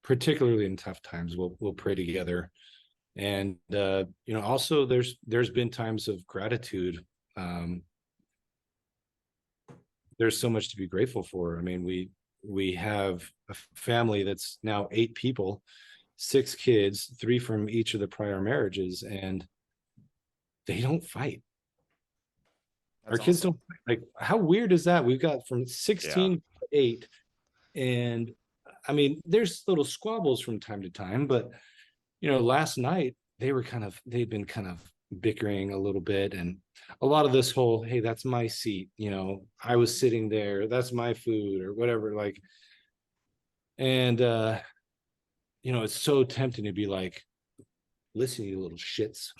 Particularly in tough times, we'll pray together. And also there's been times of gratitude. There's so much to be grateful for. I mean, we have a family that's now 8 people, 6 kids, 3 from each of the prior marriages, and they don't fight. Our kids don't fight. Like, how weird is that? We've got from 16 to 8, and I mean, there's little squabbles from time to time, but last night they'd been kind of bickering a little bit, and a lot of this whole, hey, that's my seat, I was sitting there, that's my food, or whatever, like, and it's so tempting to be like, listen, you little shits,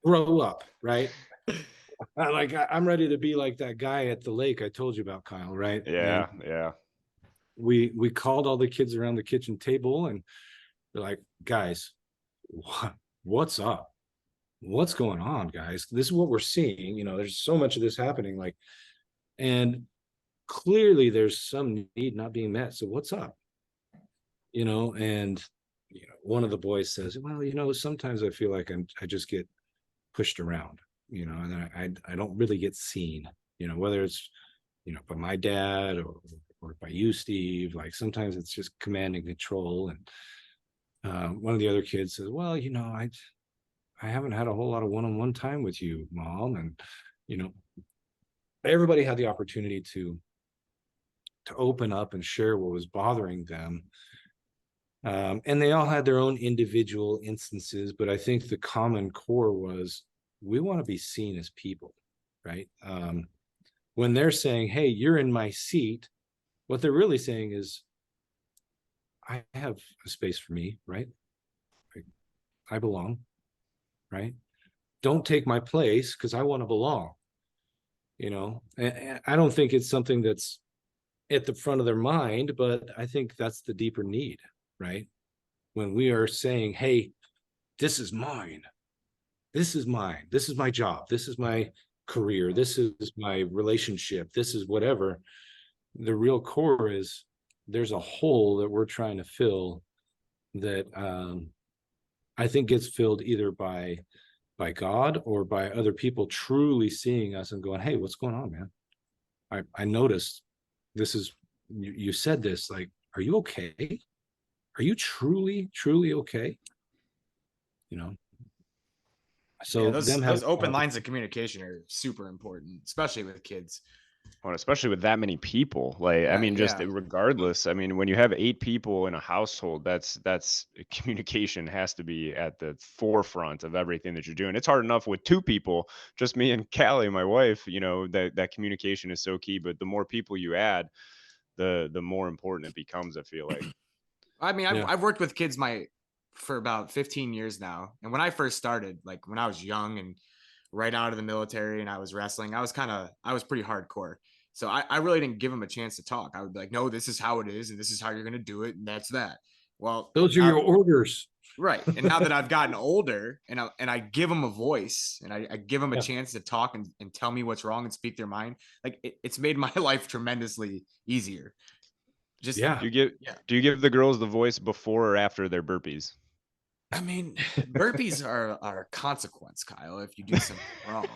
grow up, right? I'm ready to be like that guy at the lake I told you about, Kyle, right? Yeah. We called all the kids around the kitchen table, and they're like, guys, what's up? what's going on, guys? This is what we're seeing. You know, there's so much of this happening. Like, and clearly there's some need not being met. So what's up? You know, and you know, one of the boys says, well, you know, sometimes I feel like I just get pushed around, you know, and I don't really get seen, you know, whether it's, you know, by my dad or by you, Steve. Like sometimes it's just command and control. And one of the other kids says, well, you know, I haven't had a whole lot of one-on-one time with you, Mom. And, you know, everybody had the opportunity to open up and share what was bothering them. And they all had their own individual instances, but I think the common core was we want to be seen as people, right? When they're saying, hey, you're in my seat, what they're really saying is, I have a space for me, right? I belong, right? Don't take my place because I want to belong, you know? And I don't think it's something that's at the front of their mind, but I think that's the deeper need, right? When we are saying, hey, this is mine, this is mine, this is my job, this is my career, this is my relationship, this is whatever, the real core is there's a hole that we're trying to fill that I think gets filled either by God or by other people truly seeing us and going, hey, what's going on, man? I noticed this is, you said this, like, are you okay? Are you truly okay? You know, so Yeah, them those having open lines of communication are super important, especially with kids. Well, especially with that many people. Like, I mean, just Yeah. regardless. I mean, when you have 8 people in a household, that's communication has to be at the forefront of everything that you're doing. It's hard enough with 2 people, just me and Callie, my wife. You know, that communication is so key. But the more people you add, the more important it becomes. I feel like. I mean, Yeah. I've worked with kids for about 15 years now. And when I first started, like when I was young and right out of the military and I was wrestling, I was pretty hardcore. So I really didn't give them a chance to talk. I would be like, no, this is how it is. And this is how you're going to do it. And that's that. Well, Those are your orders. right. And now that I've gotten older and I give them a voice and I give them a Yeah. chance to talk and tell me what's wrong and speak their mind, like it's made my life tremendously easier. Just Yeah. Do you give the girls the voice before or after their burpees? I mean, burpees are a consequence, Kyle, if you do something wrong.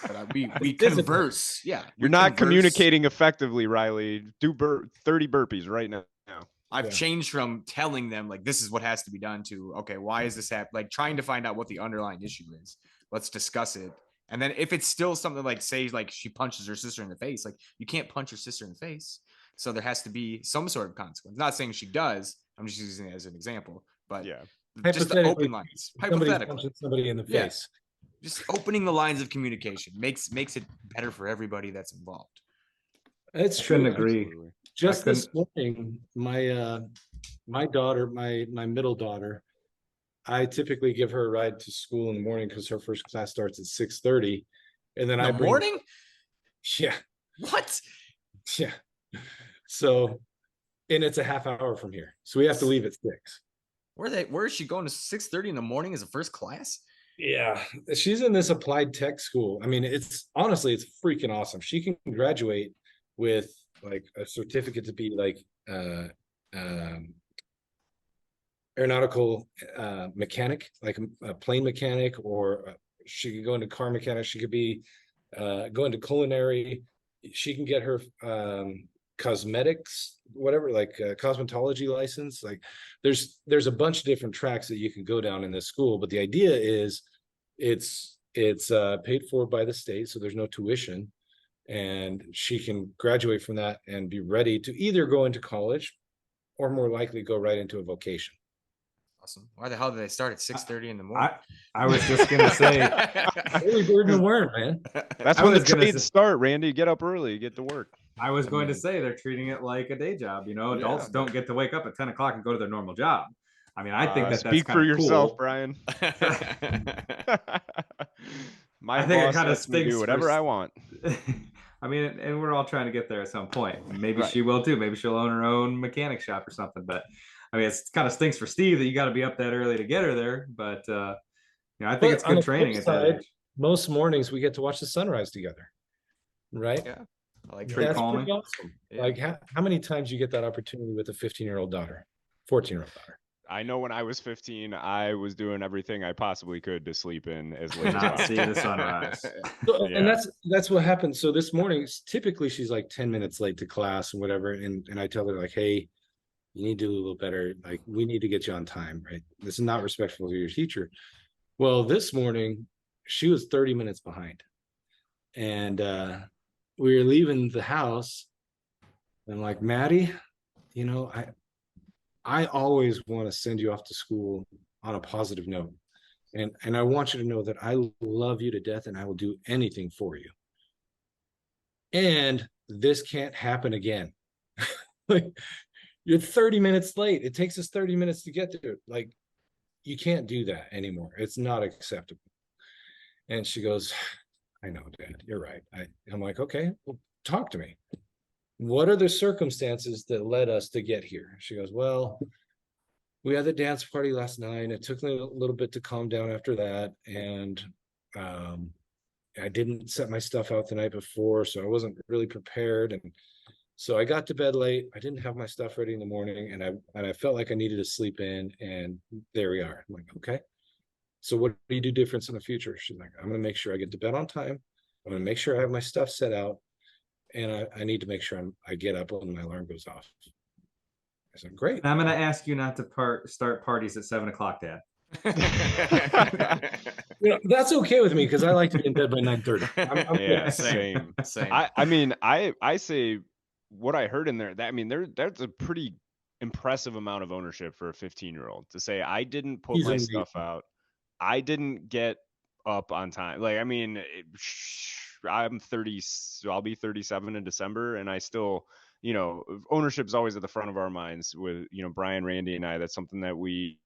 But we converse. Yeah. You're not communicating effectively, Riley. Do 30 burpees right now. I've changed from telling them like this is what has to be done to, okay, why is this happening? Like trying to find out what the underlying issue is. Let's discuss it. And then if it's still something like, say, like she punches her sister in the face, like you can't punch your sister in the face. So there has to be some sort of consequence. Not saying she does. I'm just using it as an example. But yeah, just the open lines. Hypothetically. Somebody in the face. Just opening the lines of communication makes it better for everybody that's involved. It's I true. couldn't agree. Just this morning, my daughter, my middle daughter, I typically give her a ride to school in the morning because her first class starts at 6:30, and then I bring. Morning? Yeah. What? Yeah. So, and it's a half hour from here, so we have to leave at 6. Where is she going to 6:30 in the morning as a first class? Yeah, she's in this applied tech school. I mean, it's freaking awesome. She can graduate with like a certificate to be like aeronautical mechanic, like a plane mechanic, or she could go into car mechanic. She could be go into culinary. She can get her cosmetics, whatever, like cosmetology license. Like there's a bunch of different tracks that you can go down in this school, but the idea is it's paid for by the state, so there's no tuition, and she can graduate from that and be ready to either go into college or more likely go right into a vocation. Awesome. Why the hell did they start at 6:30 in the morning? I was just gonna say, early bird and worm, man. That's when the trades start, Randy. Get up early, get to work. I was going to say they're treating it like a day job. You know, adults don't get to wake up at 10 o'clock and go to their normal job. I mean, I think that's speak for yourself, Brian. My boss lets me do whatever I want. I mean, and we're all trying to get there at some point. Maybe she will too. Maybe she'll own her own mechanic shop or something. But I mean, it kind of stinks for Steve that you got to be up that early to get her there. But Yeah, I think it's But on good the flip training at that side, age. most mornings we get to watch the sunrise together, right? Yeah, I like Pretty that. That's calming. pretty awesome. Yeah. Like how many times you get that opportunity with a 15-year-old daughter, 14-year-old daughter? I know when I was 15, I was doing everything I possibly could to sleep in as late as Not see possible. the sunrise. So, and Yeah. that's what happened. So this morning, typically she's like 10 minutes late to class and whatever. And I tell her like, hey, you need to do a little better. Like, we need to get you on time, right? This is not respectful to your teacher. Well, this morning she was 30 minutes behind. And we were leaving the house. And I'm like, Maddie, you know, I always want to send you off to school on a positive note. And I want you to know that I love you to death and I will do anything for you. And this can't happen again. Like, you're 30 minutes late. It takes us 30 minutes to get there. Like, you can't do that anymore. It's not acceptable. And she goes, I know, Dad, you're right. I'm like, okay, well, talk to me. What are the circumstances that led us to get here? She goes, well, we had the dance party last night. It took me a little bit to calm down after that. And I didn't set my stuff out the night before, so I wasn't really prepared. And so I got to bed late. I didn't have my stuff ready in the morning, and I felt like I needed to sleep in. And there we are. I'm like, okay. So what do you do different in the future? She's like, I'm going to make sure I get to bed on time. I'm going to make sure I have my stuff set out, and I need to make sure I get up when my alarm goes off. I said, great. I'm gonna ask you not to start parties at 7 o'clock, Dad. You know, that's okay with me because I like to be in bed by 9:30. Yeah, Same. same. I mean, I say what I heard in there. That I mean, that's a pretty impressive amount of ownership for a 15-year-old to say I didn't put He's my amazing. stuff out. I didn't get up on time. Like, I mean, I'm 30, so I'll be 37 in December, and I still, you know, ownership is always at the front of our minds with, you know, Brian, Randy, and I. That's something that we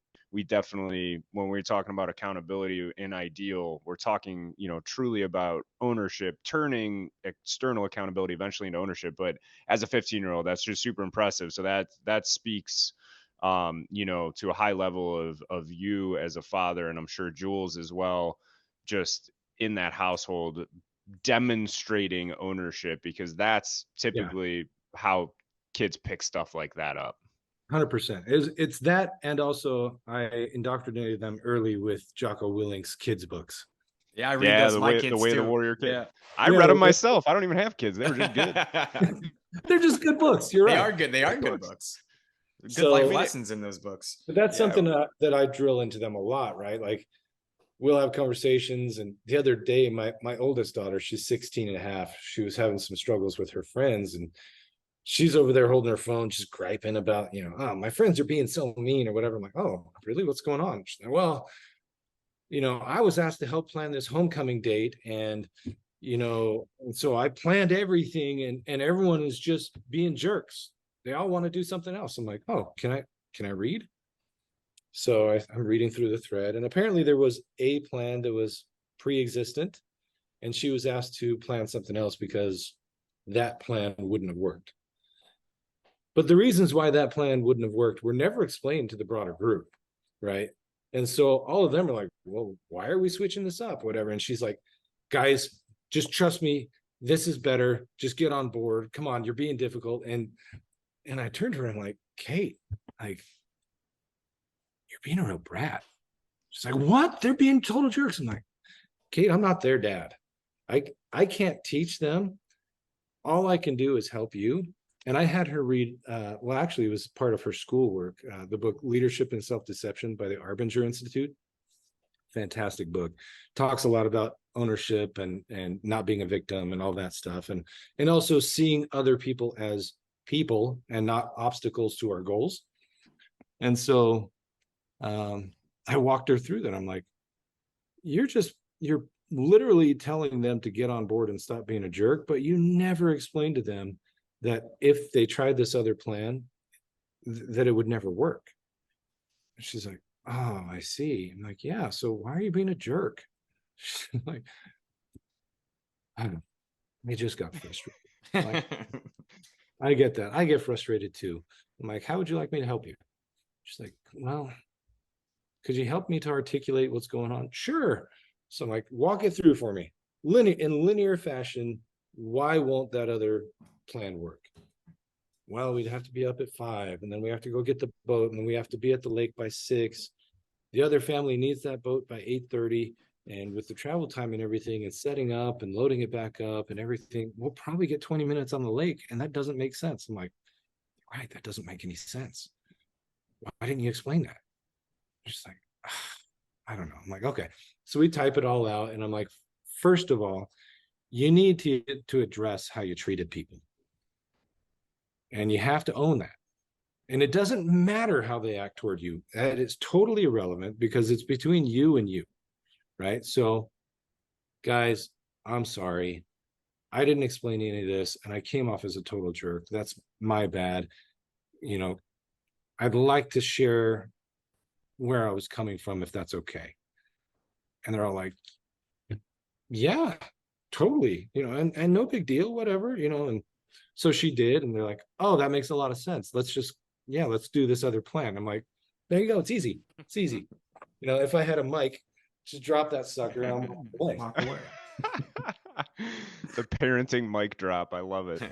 definitely, when we're talking about accountability in ideal, we're talking, you know, truly about ownership, turning external accountability eventually into ownership. But as a 15-year-old, that's just super impressive. So that speaks, you know, to a high level of you as a father, and I'm sure Jules as well, just in that household demonstrating ownership, because that's typically how kids pick stuff like that up. 100%. It's that, and also I indoctrinated them early with Jocko Willink's kids books. Yeah, I read those. My kids the way too. the warrior kid. Yeah. I read them myself. I don't even have kids. They were just good. They're just good books. You're right. They are good. They are good books. Good So- life lessons in those books. But that's Yeah. something that I drill into them a lot, right? Like, we'll have conversations. And the other day, my oldest daughter, she's 16 and a half. She was having some struggles with her friends, and she's over there holding her phone, just griping about, you know, oh, my friends are being so mean or whatever. I'm like, oh, really? What's going on? She's like, well, you know, I was asked to help plan this homecoming date, and you know, and so I planned everything, and everyone is just being jerks. They all want to do something else. I'm like, oh, can I read? So I'm reading through the thread, and apparently there was a plan that was pre-existent, and she was asked to plan something else because that plan wouldn't have worked. But the reasons why that plan wouldn't have worked were never explained to the broader group, right? And so all of them are like, well, why are we switching this up? Whatever. And she's like, guys, just trust me. This is better. Just get on board. Come on, you're being difficult. And I turned to her and I'm like, Kate, like, you're being a real brat. She's like, what? They're being total jerks. I'm like, Kate, I'm not their dad. I can't teach them. All I can do is help you. And I had her read, well, actually, it was part of her schoolwork, the book Leadership and Self-Deception by the Arbinger Institute. Fantastic book. Talks a lot about ownership and not being a victim and all that stuff. And also seeing other people as people and not obstacles to our goals. And so I walked her through that. I'm like, you're literally telling them to get on board and stop being a jerk, but you never explained to them that if they tried this other plan, that it would never work. And she's like, oh, I see. I'm like, yeah, so why are you being a jerk? She's like, I don't know. I just got frustrated. Like, I get that. I get frustrated too. I'm like, how would you like me to help you? She's like, well, Could you help me to articulate what's going on? Sure. So I'm like, walk it through for me. In linear fashion, why won't that other plan work? Well, we'd have to be up at 5, and then we have to go get the boat, and then we have to be at the lake by 6. The other family needs that boat by 8:30. And with the travel time and everything, and setting up and loading it back up and everything, we'll probably get 20 minutes on the lake. And that doesn't make sense. I'm like, right, that doesn't make any sense. Why didn't you explain that? Just like, I don't know. I'm like, okay. So we type it all out. And I'm like, first of all, you need to address how you treated people. And you have to own that. And it doesn't matter how they act toward you. That is totally irrelevant because it's between you and you. Right? So, guys, I'm sorry. I didn't explain any of this, and I came off as a total jerk. That's my bad. You know, I'd like to share where I was coming from, if that's okay. And they're all like, yeah, totally. You know, and no big deal, whatever, you know. And so she did, and they're like, oh, that makes a lot of sense. Let's do this other plan. I'm like, there you go. It's easy. It's easy. You know, if I had a mic, just drop that sucker and I'll walk away. The parenting mic drop. I love it.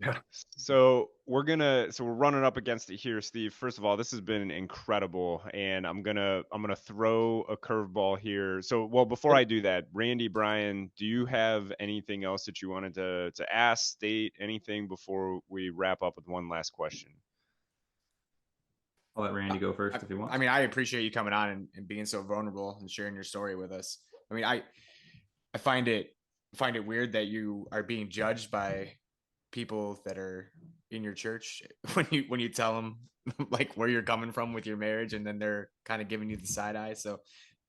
Yeah. So we're running up against it here, Steve. First of all, this has been incredible, and I'm gonna throw a curveball here. So, well, before I do that, Randy, Brian, do you have anything else that you wanted to ask, state, anything before we wrap up with one last question? I'll let Randy go first if he wants. I mean, I appreciate you coming on and being so vulnerable and sharing your story with us. I mean, I find it weird that you are being judged by people that are in your church when you tell them like where you're coming from with your marriage, and then they're kind of giving you the side eye. So,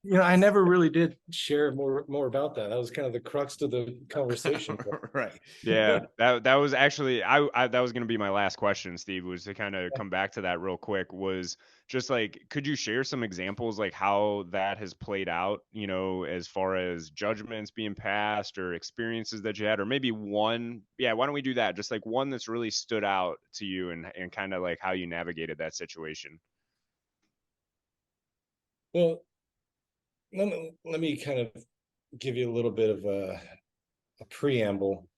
you know, I never really did share more about that. That was kind of the crux to the conversation. Right. Yeah, that was actually I that was going to be my last question, Steve, was to kind of come back to that real quick, was just like, could you share some examples like how that has played out, you know, as far as judgments being passed or experiences that you had, or maybe one, yeah, why don't we do that? Just like one that's really stood out to you and kind of like how you navigated that situation. Well, let me kind of give you a little bit of a preamble.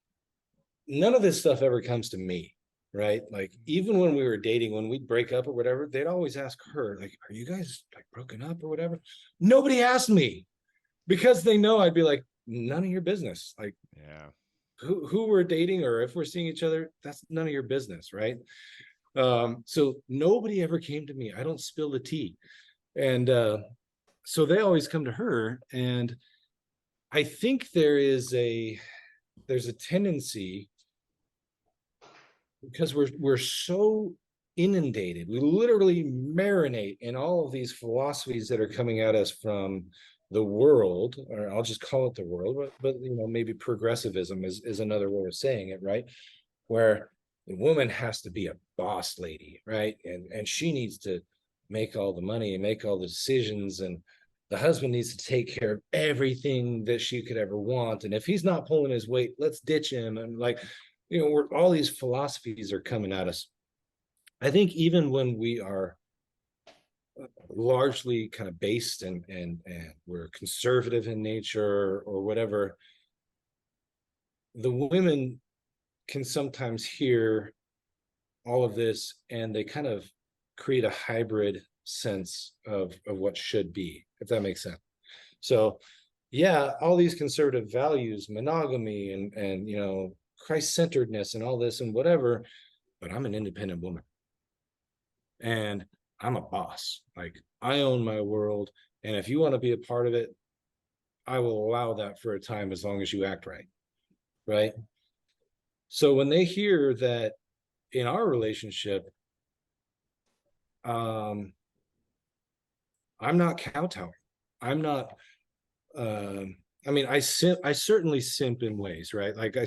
None of this stuff ever comes to me, right? Like, even when we were dating, when we'd break up or whatever, they'd always ask her, like, are you guys like broken up or whatever? Nobody asked me, because they know I'd be like, none of your business. Like, Yeah, who we're dating or if we're seeing each other, that's none of your business, right? So nobody ever came to me. I don't spill the tea. And so they always come to her. And I think there's a tendency, because we're so inundated, we literally marinate in all of these philosophies that are coming at us from the world, or I'll just call it the world, but you know, maybe progressivism is another way of saying it, right? Where the woman has to be a boss lady, right? And she needs to make all the money and make all the decisions, and the husband needs to take care of everything that she could ever want. And if he's not pulling his weight, let's ditch him. And like, you know, all these philosophies are coming at us. I think even when we are largely kind of based and we're conservative in nature or whatever, the women can sometimes hear all of this and they kind of create a hybrid sense of what should be, if that makes sense. So yeah, all these conservative values, monogamy and you know, Christ-centeredness and all this and whatever, but I'm an independent woman and I'm a boss. Like, I own my world, and if you want to be a part of it, I will allow that for a time, as long as you act right. Right. So when they hear that in our relationship, I'm not kowtowing. I'm not, I mean, I certainly simp in ways, right? Like, I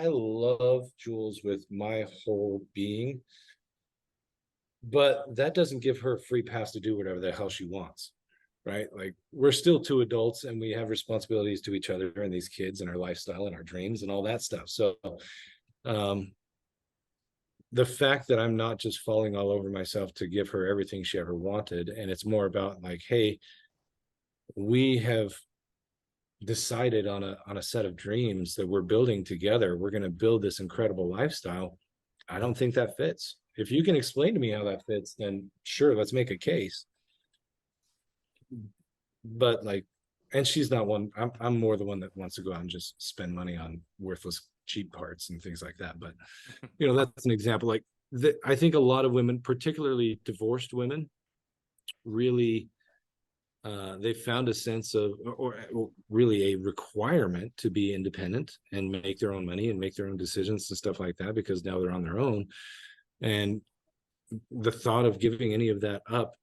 love Jules with my whole being, but that doesn't give her a free pass to do whatever the hell she wants, right? Like, we're still two adults and we have responsibilities to each other and these kids and our lifestyle and our dreams and all that stuff. So, the fact that I'm not just falling all over myself to give her everything she ever wanted, and it's more about like, hey, we have decided on a set of dreams that we're building together. We're going to build this incredible lifestyle. I don't think that fits. If you can explain to me how that fits, then sure, let's make a case. But like, and she's not one. I'm more the one that wants to go out and just spend money on worthless cheap parts and things like that. But you know, that's an example. Like, I think a lot of women, particularly divorced women, really they found a sense of, or really a requirement to be independent and make their own money and make their own decisions and stuff like that, because now they're on their own. And the thought of giving any of that up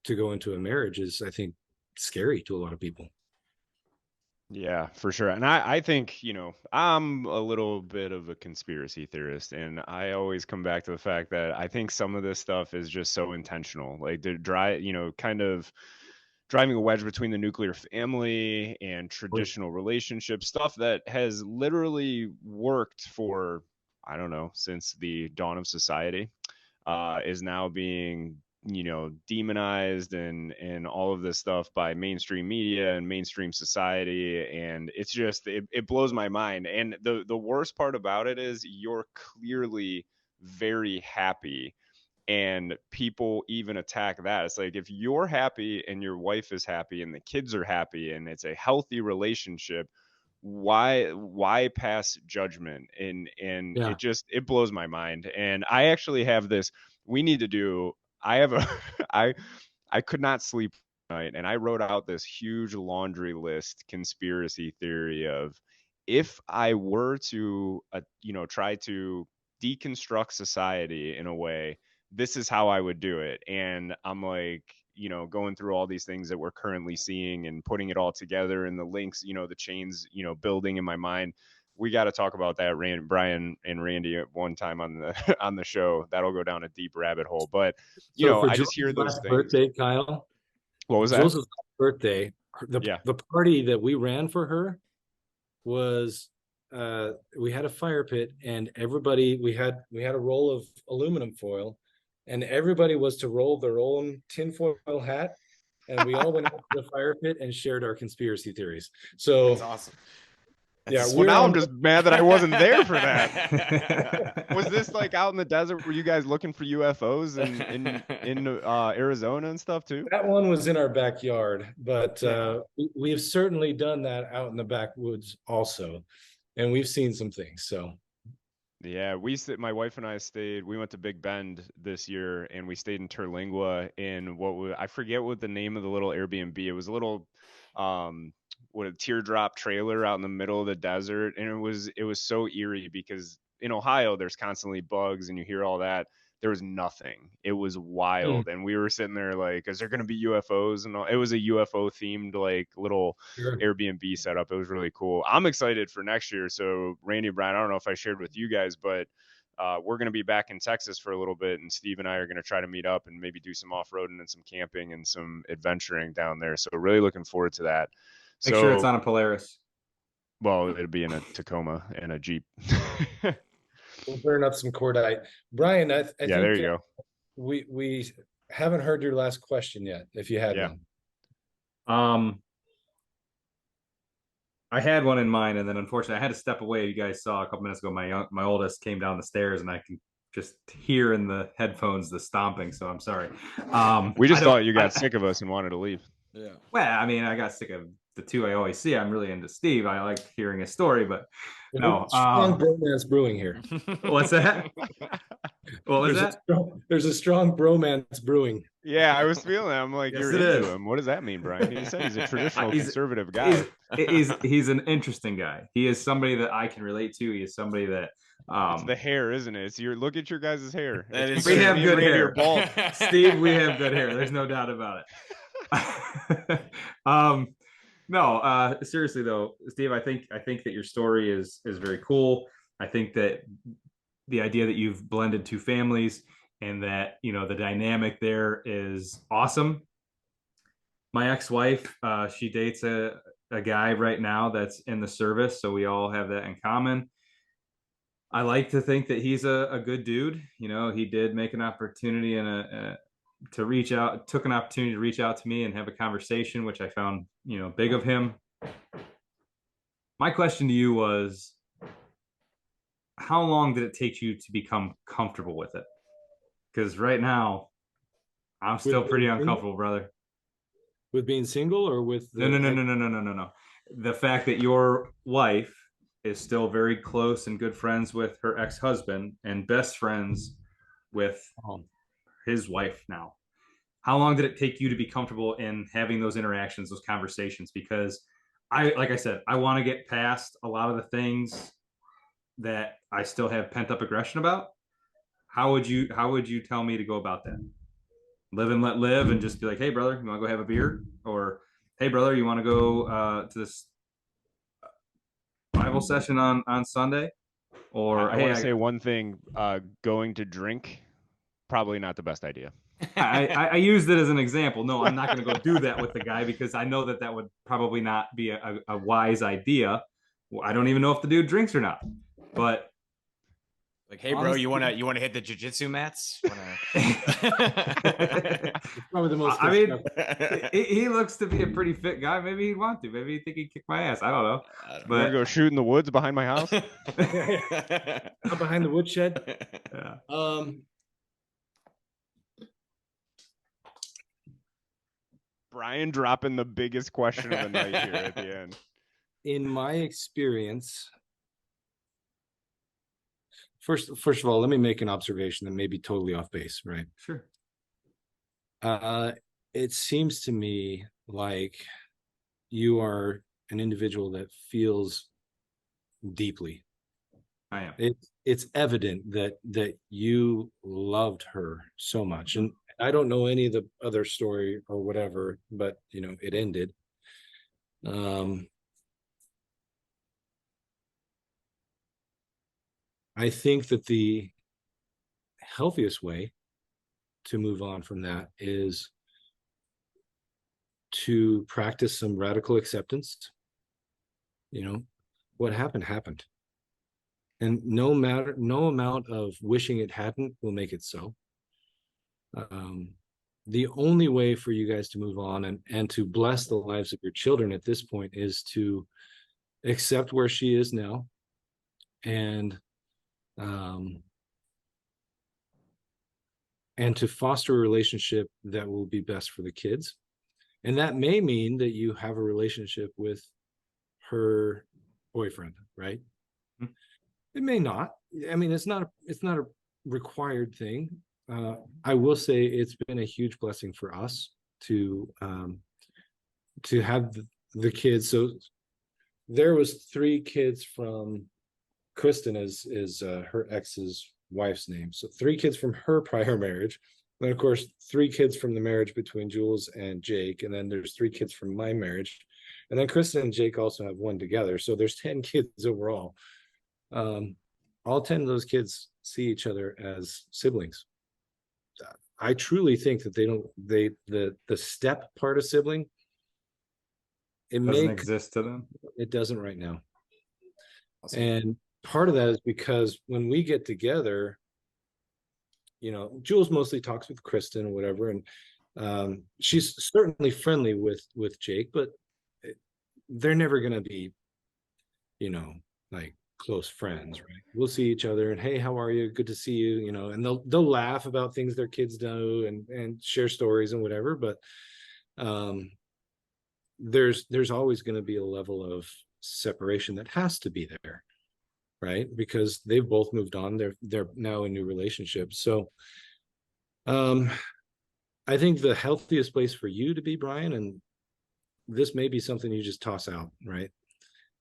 to go into a marriage is, I think, scary to a lot of people. Yeah, for sure. And I think, you know, I'm a little bit of a conspiracy theorist, and I always come back to the fact that I think some of this stuff is just so intentional. Like to drive, you know, kind of driving a wedge between the nuclear family and traditional relationships, stuff that has literally worked for, I don't know, since the dawn of society, is now being, you know, demonized and all of this stuff by mainstream media and mainstream society. And it's just, it blows my mind. And the worst part about it is you're clearly very happy, and people even attack that. It's like, if you're happy and your wife is happy and the kids are happy and it's a healthy relationship, why pass judgment? And Yeah. it just, it blows my mind. And I actually have this, we need to do, I have a I could not sleep night, and I wrote out this huge laundry list conspiracy theory of, if I were to you know, try to deconstruct society in a way, this is how I would do it. And I'm like, you know, going through all these things that we're currently seeing and putting it all together, and the links, you know, the chains, you know, building in my mind. We got to talk about that, Brian and Randy, at one time on the on the show. That'll go down a deep rabbit hole. But you So know, for I just hear Joseph's those last things. birthday, Kyle, What was that? Joseph's birthday, Yeah. the party that we ran for her was, we had a fire pit, and everybody, we had a roll of aluminum foil, and everybody was to roll their own tinfoil hat, and we all went out to the fire pit and shared our conspiracy theories. So That's awesome. yeah, Well, now I'm just mad that I wasn't there for that. Was this like out in the desert? Were you guys looking for UFOs in Arizona and stuff too? that one was in our backyard, but we have certainly done that out in the backwoods also, and we've seen some things. So yeah, my wife and I stayed, we went to Big Bend this year, and we stayed in Terlingua in I forget what the name of the little Airbnb. It was a little what, a teardrop trailer out in the middle of the desert. And it was so eerie, because in Ohio there's constantly bugs and you hear all that. There was nothing. It was wild. And we were sitting there like, is there going to be UFOs? And all? It was a UFO themed like little Airbnb setup. It was really cool. I'm excited for next year. So Randy and Brian, I don't know if I shared with you guys, but we're going to be back in Texas for a little bit, and Steve and I are going to try to meet up and maybe do some off-roading and some camping and some adventuring down there. So really looking forward to that. Make sure it's on a Polaris. Well, it'll be in a Tacoma and a Jeep. We'll burn up some cordite. Brian, I think there you go. We haven't heard your last question yet, if you had one. I had one in mind, and then unfortunately I had to step away. You guys saw a couple minutes ago, my oldest came down the stairs, and I can just hear in the headphones the stomping, so I'm sorry. We just thought you got sick of us and wanted to leave. Yeah. Well, I mean, I got sick of the two I always see. I'm really into Steve. I like hearing his story, but no. Strong bromance brewing here. What's that? What was that? There's a strong bromance brewing. Yeah, I was feeling that. I'm like, yes, you're into him. What does that mean, Brian? He said he's a traditional conservative guy. He's an interesting guy. He is somebody that I can relate to. He is somebody that it's the hair, isn't it? It's look at your guys' hair. We have good hair. Steve, we have good hair. There's no doubt about it. No, seriously though, Steve, I think that your story is very cool. I think that the idea that you've blended two families and that, you know, the dynamic there is awesome. My ex-wife, she dates a guy right now that's in the service, so we all have that in common. I like to think that he's a good dude. You know, he did make an opportunity and to reach out, took an opportunity to reach out to me and have a conversation, which I found, you know, big of him. My question to you was, how long did it take you to become comfortable with it? Because right now, I'm still pretty uncomfortable, brother. With being single or with No, the no, no, no, no, no, no, no, no. The fact that your wife is still very close and good friends with her ex-husband and best friends with his wife now. How long did it take you to be comfortable in having those interactions, those conversations? Because like I said, I want to get past a lot of the things that I still have pent up aggression about. How would you tell me to go about that? Live and let live, and just be like, hey brother, you want to go have a beer? Or hey brother, you want to go to this Bible session on Sunday? Or I hey, want to say one thing: going to drink, probably not the best idea. I used it as an example. No, I'm not going to go do that with the guy because I know that would probably not be a wise idea. I don't even know if the dude drinks or not. But Like, hey, bro, honestly, you wanna hit the jujitsu mats? It's probably the most. I mean, he looks to be a pretty fit guy. Maybe he'd want to. Maybe he'd think he'd kick my ass. I don't know. You want to But go shoot in the woods behind my house? Out behind the woodshed. yeah. Brian dropping the biggest question of the night here at the end. In my experience, first of all, let me make an observation that may be totally off base, right? Sure. It seems to me like you are an individual that feels deeply. I am. It's evident that you loved her so much, and I don't know any of the other story or whatever, but you know it ended. I think that the healthiest way to move on from that is to practice some radical acceptance. You know, what happened happened. And no amount of wishing it hadn't will make it so. The only way for you guys to move on and to bless the lives of your children at this point is to accept where she is now and to foster a relationship that will be best for the kids. And that may mean that you have a relationship with her boyfriend, right? Mm-hmm. It may not. I mean, it's not a required thing. I will say it's been a huge blessing for us to have the kids. So there was 3 kids from Kristen is her ex's wife's name. So 3 kids from her prior marriage. Then of course 3 kids from the marriage between Jules and Jake. And then there's 3 kids from my marriage. And then Kristen and Jake also have one together. So there's 10 kids overall. All 10 of those kids see each other as siblings. I truly think that the step part of sibling, it doesn't exist to them. It doesn't right now. Awesome. And part of that is because when we get together, you know, Jules mostly talks with Kristen or whatever, and she's certainly friendly with Jake, but they're never going to be, you know, like close friends, right? We'll see each other and hey, how are you? Good to see you, you know, and they'll laugh about things their kids do and share stories and whatever, but there's always going to be a level of separation that has to be there, right? Because they've both moved on. They're now in new relationships. So I think the healthiest place for you to be, Brian, and this may be something you just toss out, right?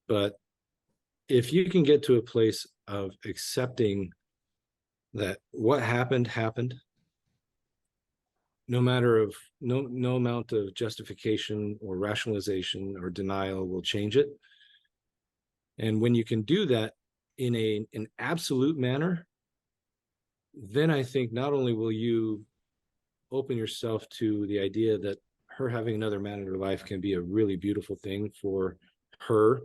But if you can get to a place of accepting that what happened happened, no amount of justification or rationalization or denial will change it. And when you can do that in an absolute manner, then I think not only will you open yourself to the idea that her having another man in her life can be a really beautiful thing for her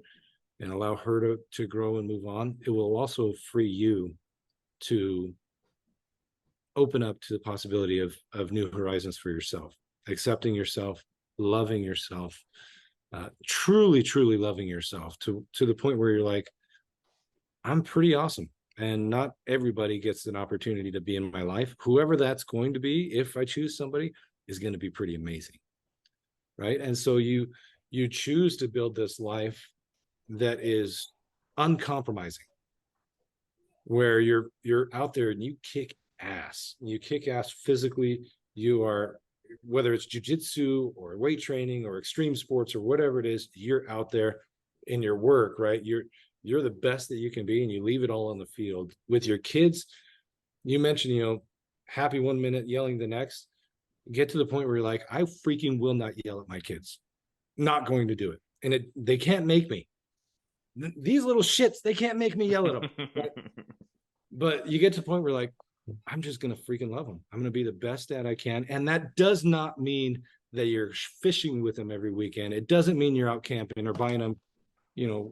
and allow her to grow and move on, it will also free you to open up to the possibility of new horizons for yourself, accepting yourself, loving yourself, truly, truly loving yourself to the point where you're like, I'm pretty awesome. And not everybody gets an opportunity to be in my life. Whoever that's going to be, if I choose somebody, is going to be pretty amazing. Right. And so you choose to build this life that is uncompromising, where you're out there and you kick ass. You kick ass physically. You are, whether it's jujitsu or weight training or extreme sports or whatever it is, you're out there in your work, right? You're the best that you can be, and you leave it all on the field. With your kids, you mentioned, happy one minute, yelling the next. Get to the point where you're like, I freaking will not yell at my kids. Not going to do it. And they can't make me. These little shits, they can't make me yell at them. Right? But you get to the point where like, I'm just going to freaking love them. I'm going to be the best dad I can. And that does not mean that you're fishing with them every weekend. It doesn't mean you're out camping or buying them,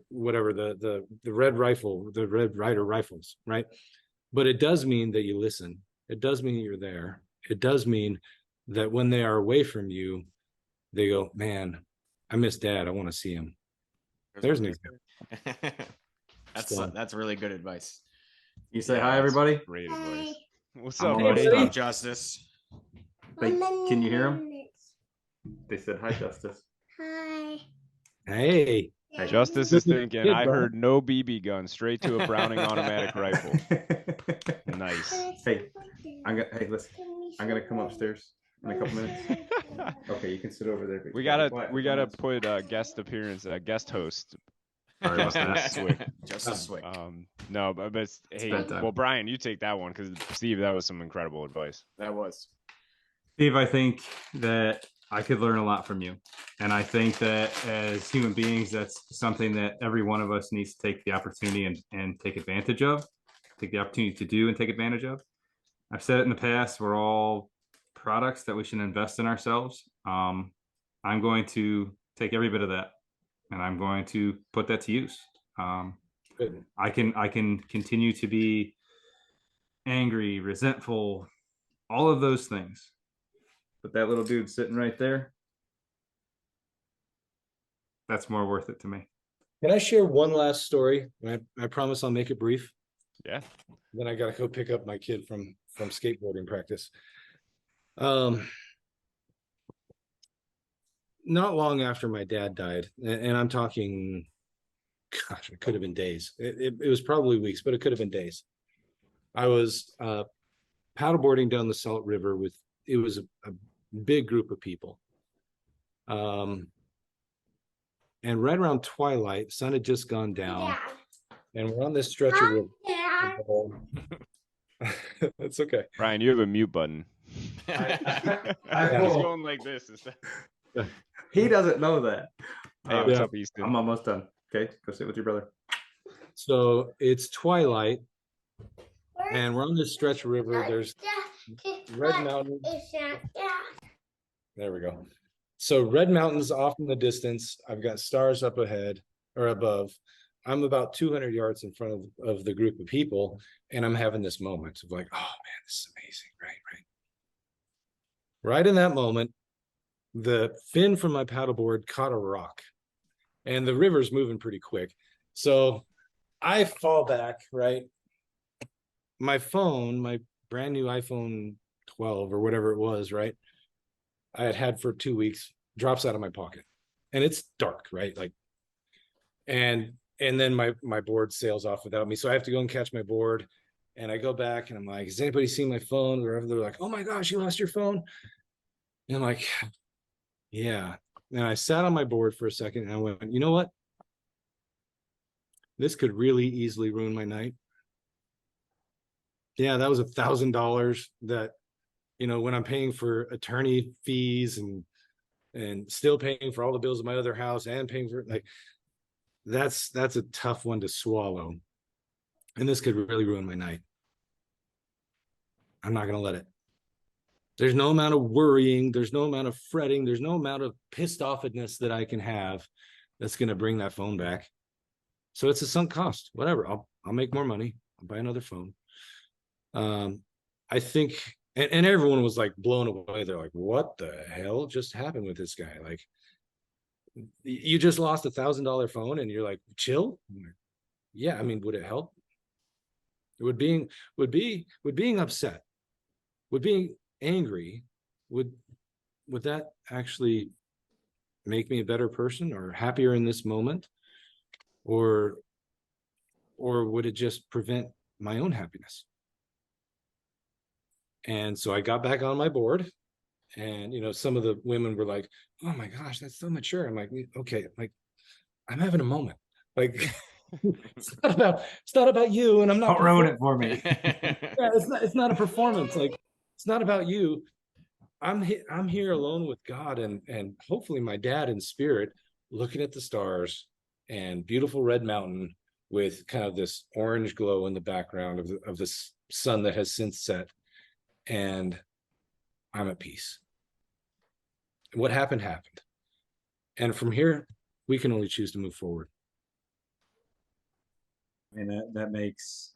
whatever, the red rifle, the Red Ryder rifles, right? But it does mean that you listen. It does mean you're there. It does mean that when they are away from you, they go, man, I miss dad. I want to see him. There's an example. That's really good advice. You say hi, everybody. Great advice. What's I'm up, almost buddy? done. Justice. Can you hear them? They said hi, Justice. Hi. Hey. Justice is thinking, I bro. heard no BB gun, straight to a Browning automatic rifle. Nice. Hey, hey, listen. I'm gonna come upstairs in a couple minutes. Okay, you can sit over there. We gotta put a guest appearance, a guest host. Sorry about that. Justice Swick. No, but hey, bedtime. well, Brian, you take that one because Steve, that was some incredible advice. That was. Steve, I think that I could learn a lot from you. And I think that as human beings, that's something that every one of us needs to take the opportunity and take advantage of, take the opportunity to do and take advantage of. I've said it in the past, we're all products that we should invest in ourselves. I'm going to take every bit of that and I'm going to put that to use. I can continue to be angry, resentful, all of those things. But that little dude sitting right there, that's more worth it to me. Can I share one last story? I promise I'll make it brief. Yeah. Then I got to go pick up my kid from skateboarding practice. Not long after my dad died, and I'm talking, gosh, it could have been days. It was probably weeks, but it could have been days. I was paddleboarding down the Salt River it was a big group of people. And right around twilight, sun had just gone down, and we're on this stretch of river. That's okay. Brian, you have a mute button. I was going like this instead. He doesn't know that. Hey, what's up, Easton? I'm almost done. Okay, go sit with your brother. So it's twilight, and we're on this stretch of river. There's Red Mountain. There we go. So Red Mountain's off in the distance. I've got stars up ahead or above. I'm about 200 yards in front of the group of people, and I'm having this moment of like, oh man, this is amazing. Right in that moment, the fin from my paddleboard caught a rock, and the river's moving pretty quick. So I fall back, right? My phone, my brand new iPhone 12 or whatever it was, right? I had for 2 weeks, drops out of my pocket, and it's dark, right? Like, and then my board sails off without me. So I have to go and catch my board, and I go back and I'm like, has anybody seen my phone? Wherever they're like, oh my gosh, you lost your phone. And I'm like, yeah. And I sat on my board for a second and I went, you know what? This could really easily ruin my night. Yeah, that was $1,000 that, when I'm paying for attorney fees and still paying for all the bills of my other house and paying for like, that's a tough one to swallow. And this could really ruin my night. I'm not going to let it. There's no amount of worrying. There's no amount of fretting. There's no amount of pissed offness that I can have that's going to bring that phone back. So it's a sunk cost. Whatever. I'll make more money. I'll buy another phone. I think, and everyone was like blown away. They're like, what the hell just happened with this guy? Like, you just lost $1,000 phone and you're like, chill? Yeah, I mean, would it help? Would being upset, would being angry, would that actually make me a better person or happier in this moment? Or would it just prevent my own happiness? And so I got back on my board, and some of the women were like, oh my gosh, that's so mature. I'm like, okay, like, I'm having a moment. Like, it's not about you, and I'm not ruin it for me. yeah, it's not a performance. Like, it's not about you. I'm here alone with God and hopefully my dad in spirit, looking at the stars and beautiful red mountain with kind of this orange glow in the background of this sun that has since set, and I'm at peace. What happened. And from here, we can only choose to move forward. And that makes,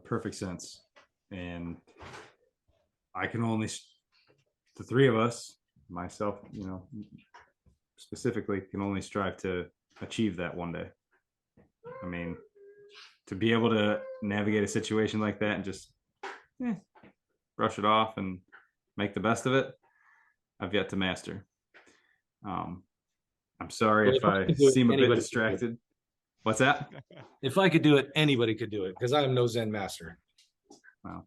perfect sense. And I can only, the three of us, myself, specifically, can only strive to achieve that one day. I mean, to be able to navigate a situation like that and just brush it off and make the best of it, I've yet to master. I'm sorry if I seem a bit distracted. What's that? If I could do it, anybody could do it, because I am no Zen master. Wow.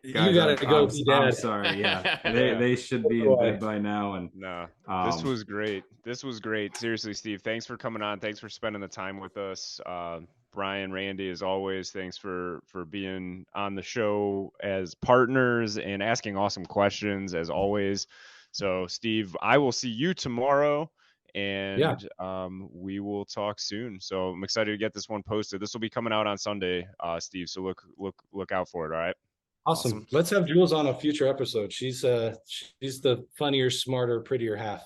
You gotta go be dad. I'm sorry. Yeah, they should be in bed by now. And no, this was great. This was great. Seriously, Steve, thanks for coming on. Thanks for spending the time with us. Brian, Randy, as always, thanks for being on the show as partners and asking awesome questions as always. So, Steve, I will see you tomorrow, and we will talk soon. So I'm excited to get this one posted. This will be coming out on Sunday, Steve. So look out for it. All right. Awesome. Let's have Jules on a future episode. She's the funnier, smarter, prettier half.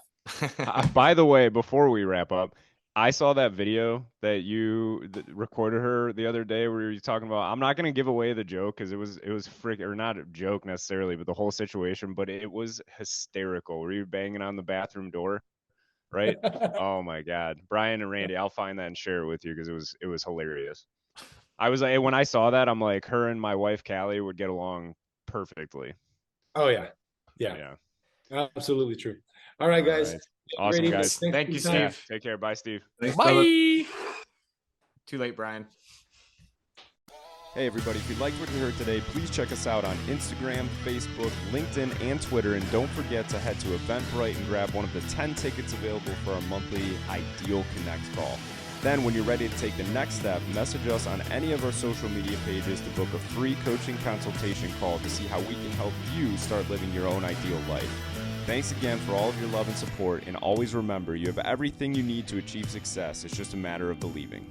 By the way, before we wrap up, I saw that video that you recorded her the other day where you were talking about, I'm not going to give away the joke because it was or not a joke necessarily, but the whole situation, but it was hysterical. Were you banging on the bathroom door? Right? Oh my God. Brian and Randy, I'll find that and share it with you because it was hilarious. I was like, when I saw that, I'm like, her and my wife Callie would get along perfectly. Oh yeah. Absolutely true. All right, guys. All right. Awesome, guys. Thank you, Steve. Take care. Bye, Steve. Thanks, Bye. fellas. Too late, Brian. Hey, everybody. If you liked what you heard today, please check us out on Instagram, Facebook, LinkedIn, and Twitter. And don't forget to head to Eventbrite and grab one of the 10 tickets available for our monthly Ideal Connect call. Then, when you're ready to take the next step, message us on any of our social media pages to book a free coaching consultation call to see how we can help you start living your own ideal life. Thanks again for all of your love and support, and always remember, you have everything you need to achieve success. It's just a matter of believing.